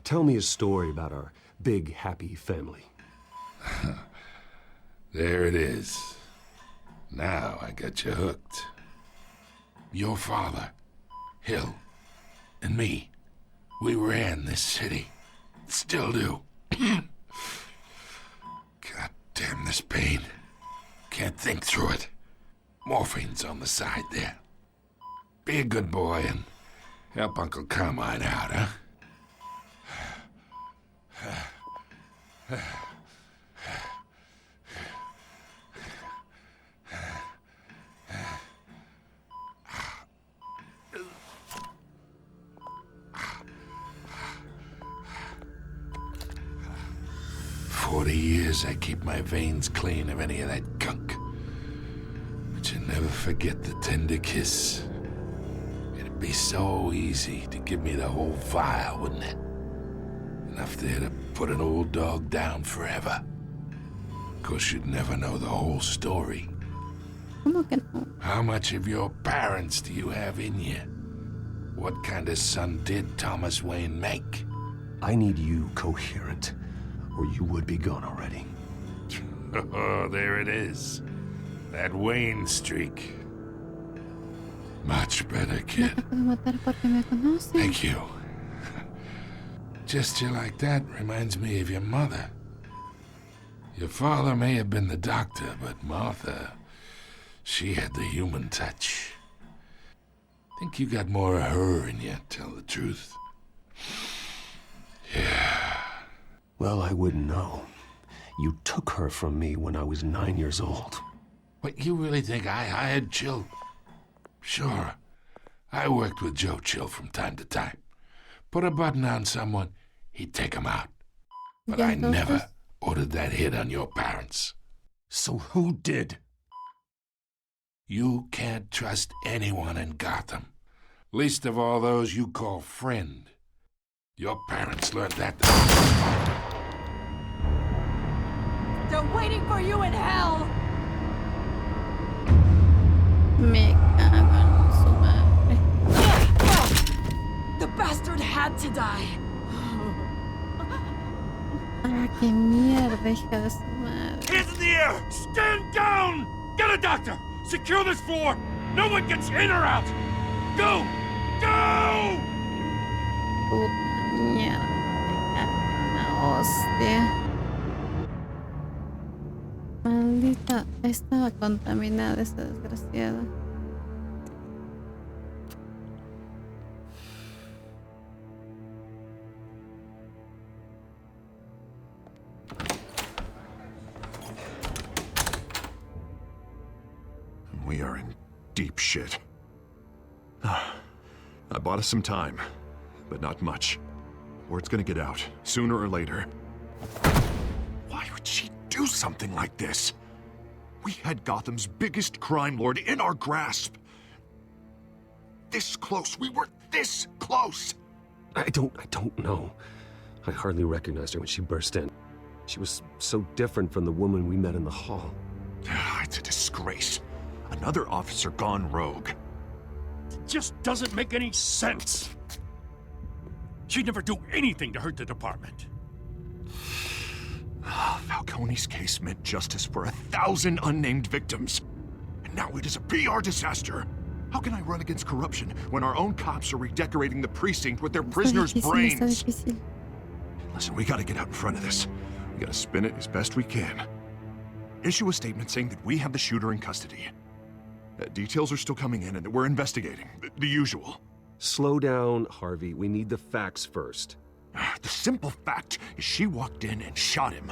Tell me a story about our big, happy family. There it is. Now I got you hooked. Your father, Hill, and me, we ran this city. Still do. God damn this pain. Can't think through it. Morphine's on the side there. Be a good boy and help Uncle Carmine out, huh? 40 years I keep my veins clean of any of that gunk. But you never forget the tender kiss. It'd be so easy to give me the whole vial, wouldn't it? Enough there to put an old dog down forever. Of course, you'd never know the whole story. How much of your parents do you have in you? What kind of son did Thomas Wayne make? I need you coherent, or you would be gone already. Oh, there it is. That Wayne streak. Much better, kid. Thank you. Gesture like that reminds me of your mother. Your father may have been the doctor, but Martha, she had the human touch. Think you got more of her in you, tell the truth. Yeah. Well, I wouldn't know. You took her from me when I was 9 years old. What, you really think I hired Chill? Sure. I worked with Joe Chill from time to time. Put a button on someone, he'd take him out. But I never ordered that hit on your parents. So who did? You can't trust anyone in Gotham. Least of all those you call friend. Your parents learned that. They're waiting for you in hell! Me cago en su madre. The bastard had to die. Ah, qué mierda, hija de su madre. Hands in the air! Stand down! Get a doctor! Secure this floor! No one gets in or out! Go! Go! Puta mierda, me cago en la hostia. Maldita, estaba contaminada esa desgraciada. We are in deep shit. I bought us some time, but not much. Word's gonna get out, sooner or later. Why would she do something like this? We had Gotham's biggest crime lord in our grasp. This close. We were this close. I don't know. I hardly recognized her when she burst in. She was so different from the woman we met in the hall. It's a disgrace. Another officer gone rogue. It just doesn't make any sense. She'd never do anything to hurt the department. Falcone's case meant justice for 1,000 unnamed victims. And now it is a PR disaster. How can I run against corruption when our own cops are redecorating the precinct with their prisoners' brains? Listen, we gotta get out in front of this. We gotta spin it as best we can. Issue a statement saying that we have the shooter in custody. Details are still coming in, and we're investigating. The usual. Slow down, Harvey. We need the facts first. The simple fact is she walked in and shot him.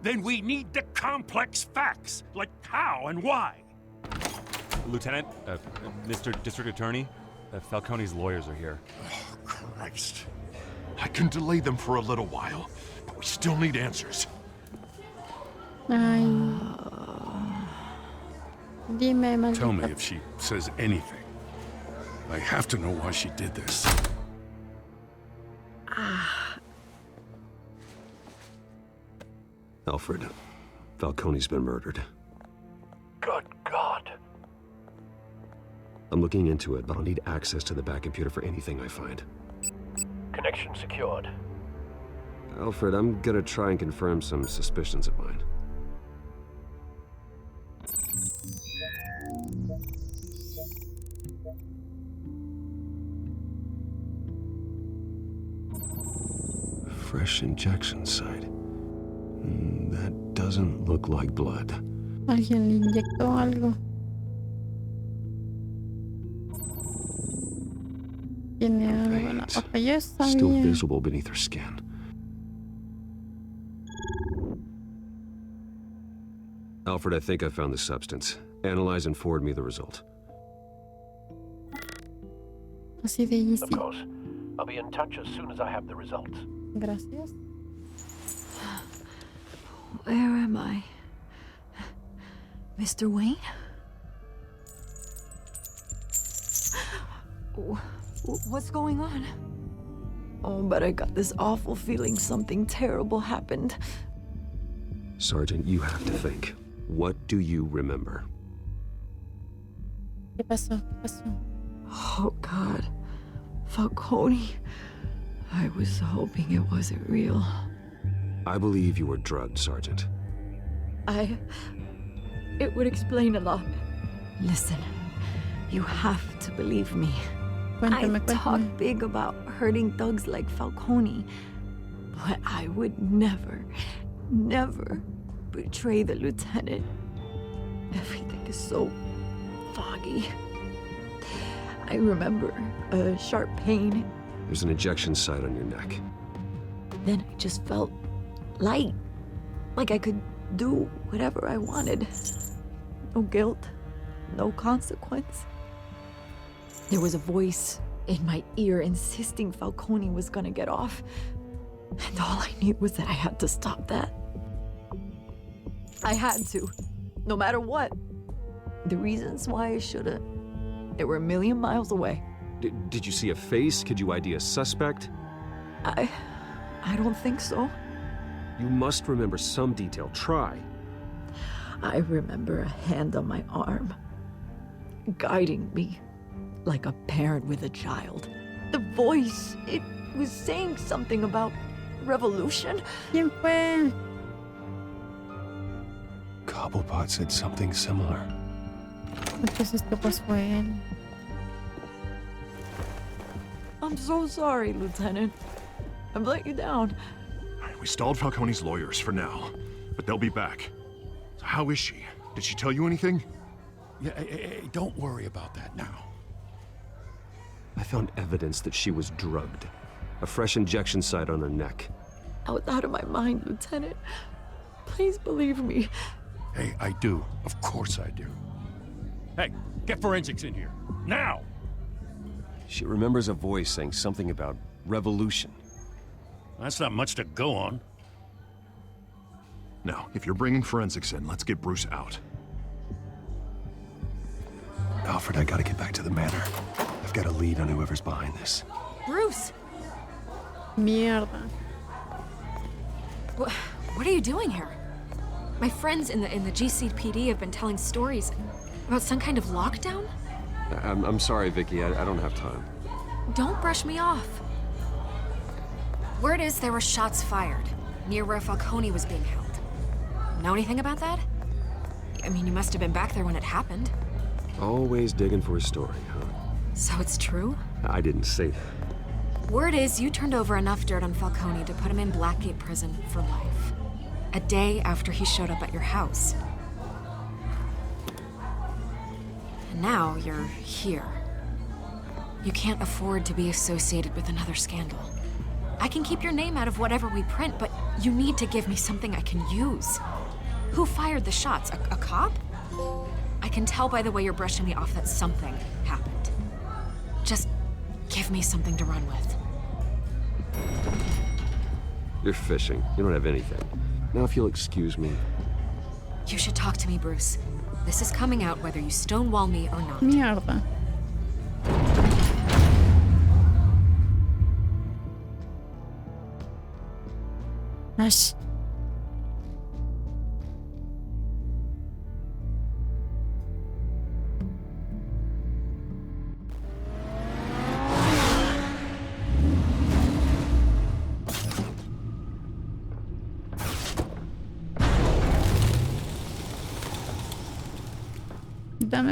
Then we need the complex facts, like how and why. Lieutenant, Mr. District Attorney, Falcone's lawyers are here. Oh, Christ. I can delay them for a little while, but we still need answers. Tell me if she says anything. I have to know why she did this. Alfred, Falcone's been murdered. Good God. I'm looking into it, but I'll need access to the back computer for anything I find. Connection secured. Alfred, I'm gonna try and confirm some suspicions of mine. Fresh injection site. That doesn't look like blood. Alguien le inyectó algo. Tiene algo en la boca. Ya sabía. Still visible beneath her skin. Alfred, I think I found the substance. Analyze and forward me the result. Así de easy. Of course. I'll be in touch as soon as I have the results. Gracias. Where am I? Mr. Wayne? What's going on? Oh, but I got this awful feeling something terrible happened. Sergeant, you have to think. What do you remember? ¿Qué pasó? ¿Qué pasó? Oh, God. Falcone. I was hoping it wasn't real. I believe you were drugged, Sergeant. It would explain a lot. Listen, you have to believe me. I talk big about hurting thugs like Falcone, but I would never, never betray the lieutenant. Everything is so foggy. I remember a sharp pain. There's an injection site on your neck. Then I just felt light, like I could do whatever I wanted. No guilt, no consequence. There was a voice in my ear insisting Falcone was gonna get off. And all I knew was that I had to stop that. I had to, no matter what. The reasons why I shouldn't, they were a million miles away. Did you see a face? Could you ID a suspect? I don't think so. You must remember some detail. Try. I remember a hand on my arm, guiding me like a parent with a child. The voice, it was saying something about revolution. ¿Quién fue? Cobblepot said something similar. Entonces, ¿qué pues fue él? I'm so sorry, Lieutenant. I've let you down. We stalled Falcone's lawyers for now, but they'll be back. So how is she? Did she tell you anything? Yeah, don't worry about that now. I found evidence that she was drugged. A fresh injection site on her neck. I was out of my mind, Lieutenant. Please believe me. Hey, I do. Of course I do. Hey, get forensics in here. Now! She remembers a voice saying something about revolution. That's not much to go on. Now, if you're bringing forensics in, let's get Bruce out. Alfred, I gotta get back to the manor. I've got a lead on whoever's behind this. Bruce! Mierda. What are you doing here? My friends in the GCPD have been telling stories about some kind of lockdown? I'm sorry, Vicky. I don't have time. Don't brush me off. Word is there were shots fired near where Falcone was being held. Know anything about that? I mean, you must have been back there when it happened. Always digging for a story, huh? So it's true? I didn't say that. Word is you turned over enough dirt on Falcone to put him in Blackgate Prison for life. A day after he showed up at your house. now you're here. You can't afford to be associated with another scandal. I can keep your name out of whatever we print, but you need to give me something I can use. Who fired the shots? A cop? I can tell by the way you're brushing me off that something happened. Just give me something to run with. You're fishing. You don't have anything. Now if you'll excuse me. You should talk to me, Bruce. This is coming out whether you stonewall me or not. Mierda. Ash.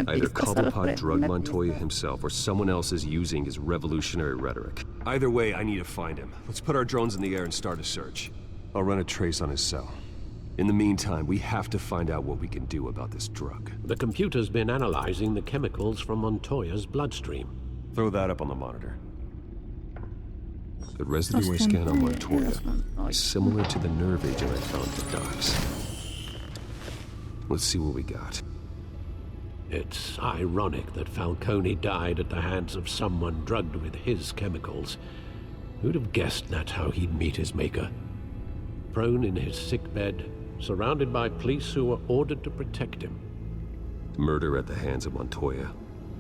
Either Cobblepot drugged Montoya himself or someone else is using his revolutionary rhetoric. Either way, I need to find him. Let's put our drones in the air and start a search. I'll run a trace on his cell. In the meantime, we have to find out what we can do about this drug. The computer's been analyzing the chemicals from Montoya's bloodstream. Throw that up on the monitor. The residue I scan on Montoya is similar to the nerve agent I found at the docks. Let's see what we got. It's ironic that Falcone died at the hands of someone drugged with his chemicals. Who'd have guessed that's how he'd meet his maker? Prone in his sickbed, surrounded by police who were ordered to protect him. Murder at the hands of Montoya.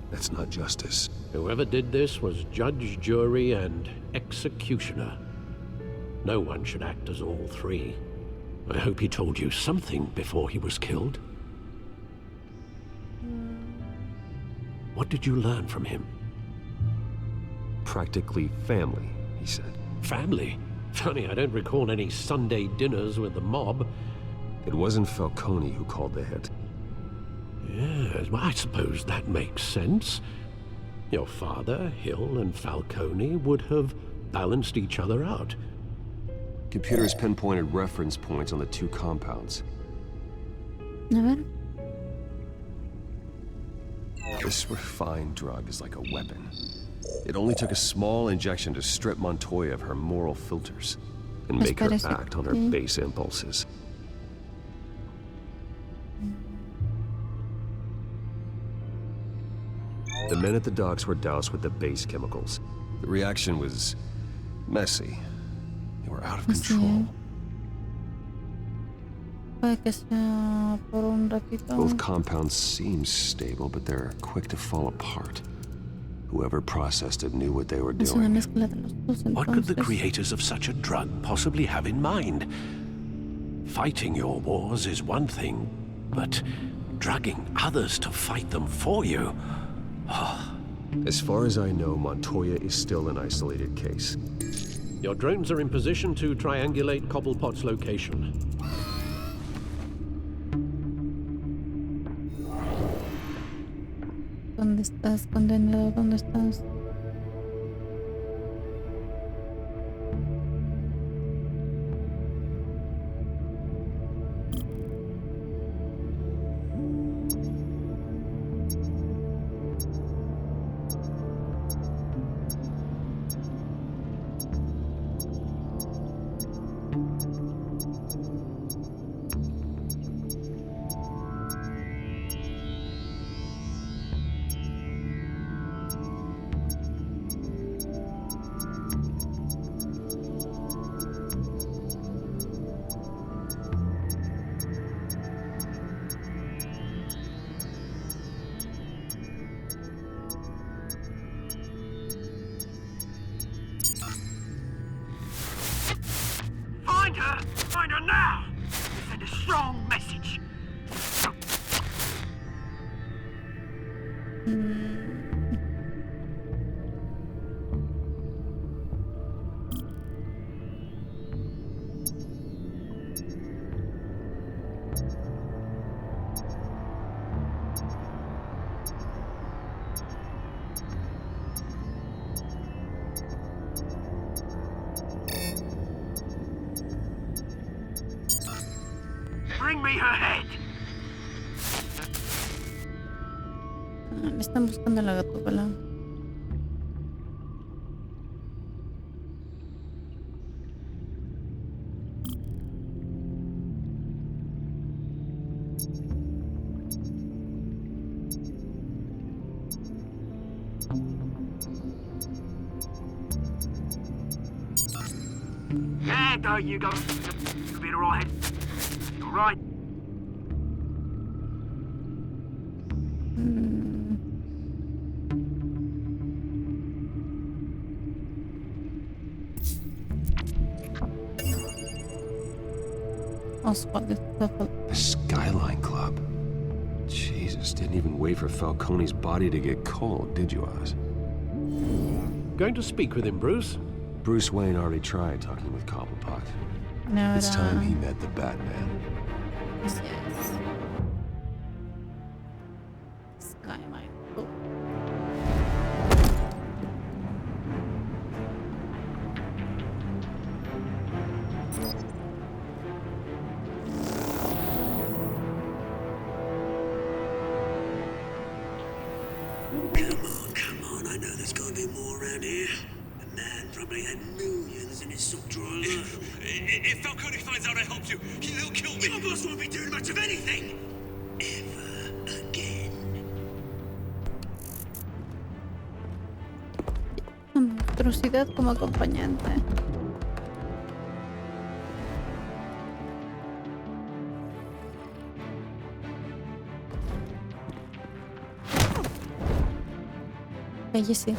That's not justice. Whoever did this was judge, jury, and executioner. No one should act as all three. I hope he told you something before he was killed. What did you learn from him? Practically family, he said. Family? Funny, I don't recall any Sunday dinners with the mob. It wasn't Falcone who called the hit. Yes, well, I suppose that makes sense. Your father, Hill, and Falcone would have balanced each other out. Computers pinpointed reference points on the two compounds. A ver. This refined drug is like a weapon. It only took a small injection to strip Montoya of her moral filters and make her act on her base impulses. The men at the docks were doused with the base chemicals. The reaction was messy. They were out of control. Both compounds seem stable, but they're quick to fall apart. Whoever processed it knew what they were doing. What could the creators of such a drug possibly have in mind? Fighting your wars is one thing, but drugging others to fight them for you? As far as I know, Montoya is still an isolated case. Your drones are in position to triangulate Cobblepot's location. ¿Dónde estás, condenado? ¿Dónde estás? Find her now! Send a strong message. Bring me her head. Me están buscando la gatúbela. Yeah, there you go. You'll be alright. Alright. The Skyline Club. Jesus, didn't even wait for Falcone's body to get cold, did you, Oz? Going to speak with him, Bruce? Bruce Wayne already tried talking with Cobblepot. No, It's time he met the Batman. Yes. Skyline. Oh. Come on, I know there's gotta be more around here. The man probably had millions in his sock drawer. If Falcone finds out I helped you, he'll kill me. Your boss won't be doing much of anything. Ever again. Monstruosidad como acompañante. Cállese.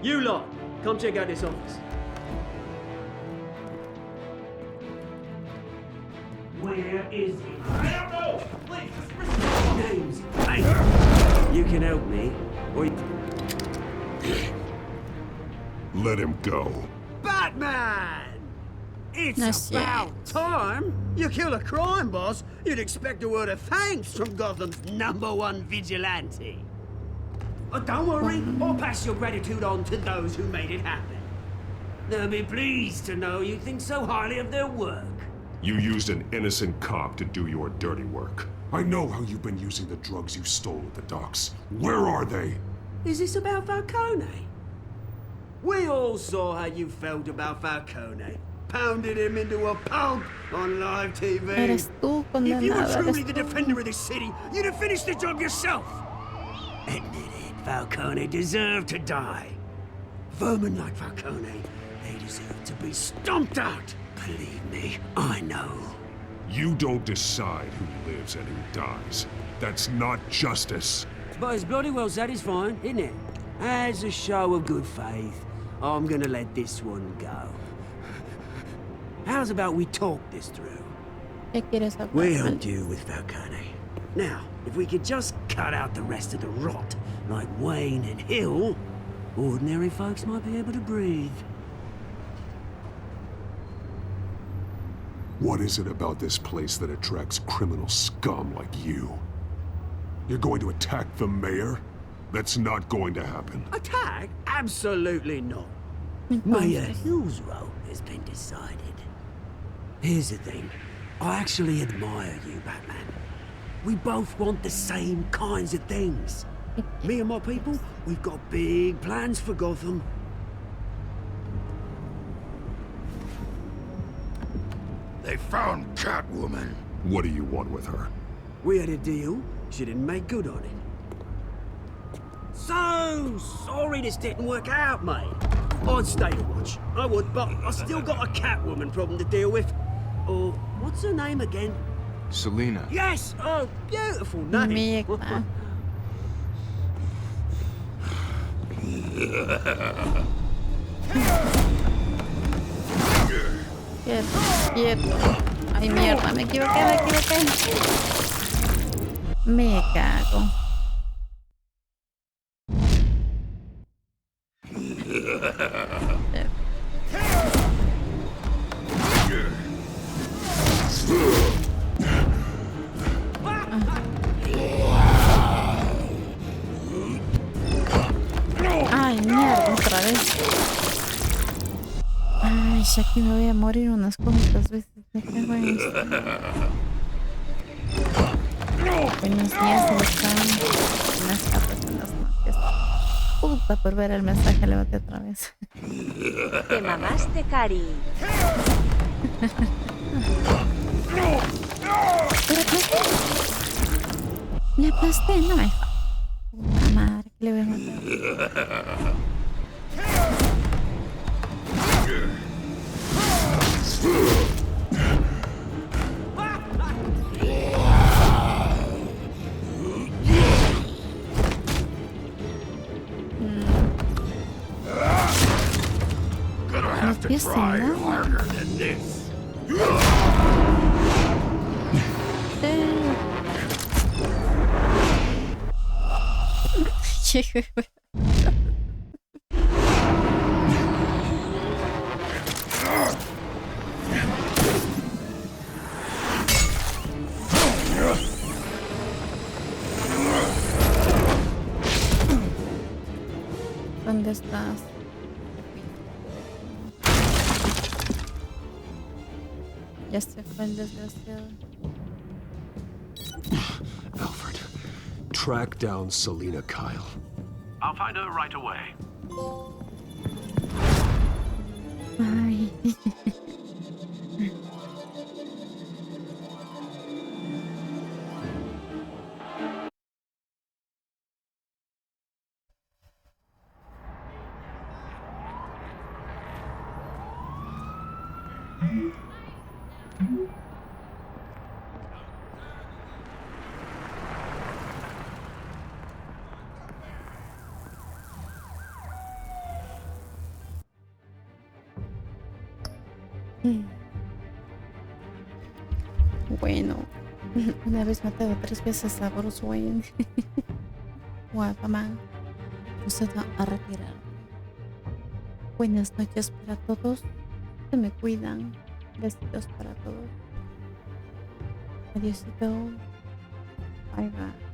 You lot, come check out this office. Where is he? I don't know! Please, names. Hey, you can help me, or you... Let him go. Batman! It's Nice, about time. You kill a crime boss, you'd expect a word of thanks from Gotham's #1 vigilante. But don't worry, I'll pass your gratitude on to those who made it happen. They'll be pleased to know you think so highly of their work. You used an innocent cop to do your dirty work. I know how you've been using the drugs you stole at the docks. Where are they? Is this about Falcone? We all saw how you felt about Falcone. Pounded him into a pulp on live TV. Eres tú, condenado. If you were truly Eres the tú. defender of this city, you'd have finished the job yourself. Admit it, Falcone deserved to die. Vermin like Falcone, they deserve to be stomped out. Believe me, I know. You don't decide who lives and who dies. That's not justice. But it's bloody well satisfying, isn't it? As a show of good faith, I'm gonna let this one go. How's about we talk this through? ¿Qué quieres hablar? We helped you with Falcone. Now, if we could just cut out the rest of the rot, like Wayne and Hill, ordinary folks might be able to breathe. What is it about this place that attracts criminal scum like you? You're going to attack the mayor? That's not going to happen. Attack? Absolutely not. Mayor Hill's role has been decided. Here's the thing. I actually admire you, Batman. We both want the same kinds of things. Me and my people, we've got big plans for Gotham. They found Catwoman. What do you want with her? We had a deal. She didn't make good on it. So sorry this didn't work out, mate. I'd stay to watch. I would, but I still got a Catwoman problem to deal with. Oh, what's her name again? Selena. Yes! Oh, beautiful name. Quieto. Ay, mierda, me equivoqué. Me cago. Ay, mierda, otra vez. Ay, ya que me voy a morir unas cuantas veces. Me cago en esto. Buenos días, ¿cómo están? Buenas tardes, buenas noches. Puta, por ver el mensaje, levante otra vez. Te mamaste, Cari. Le aplasté, no me jodas. Puta madre, que le voy a matar. Have to try harder than this. ¿Dónde estás? Ya se fue el desgraciado. Alfred, track down Selena Kyle. I'll find her right away. Ay. Bueno, una vez matado 3 veces a Bruce Wayne. Guapaman, procedo a retirar. Buenas noches para todos. Se me cuidan. Besitos para todos. Adiósito. Bye bye.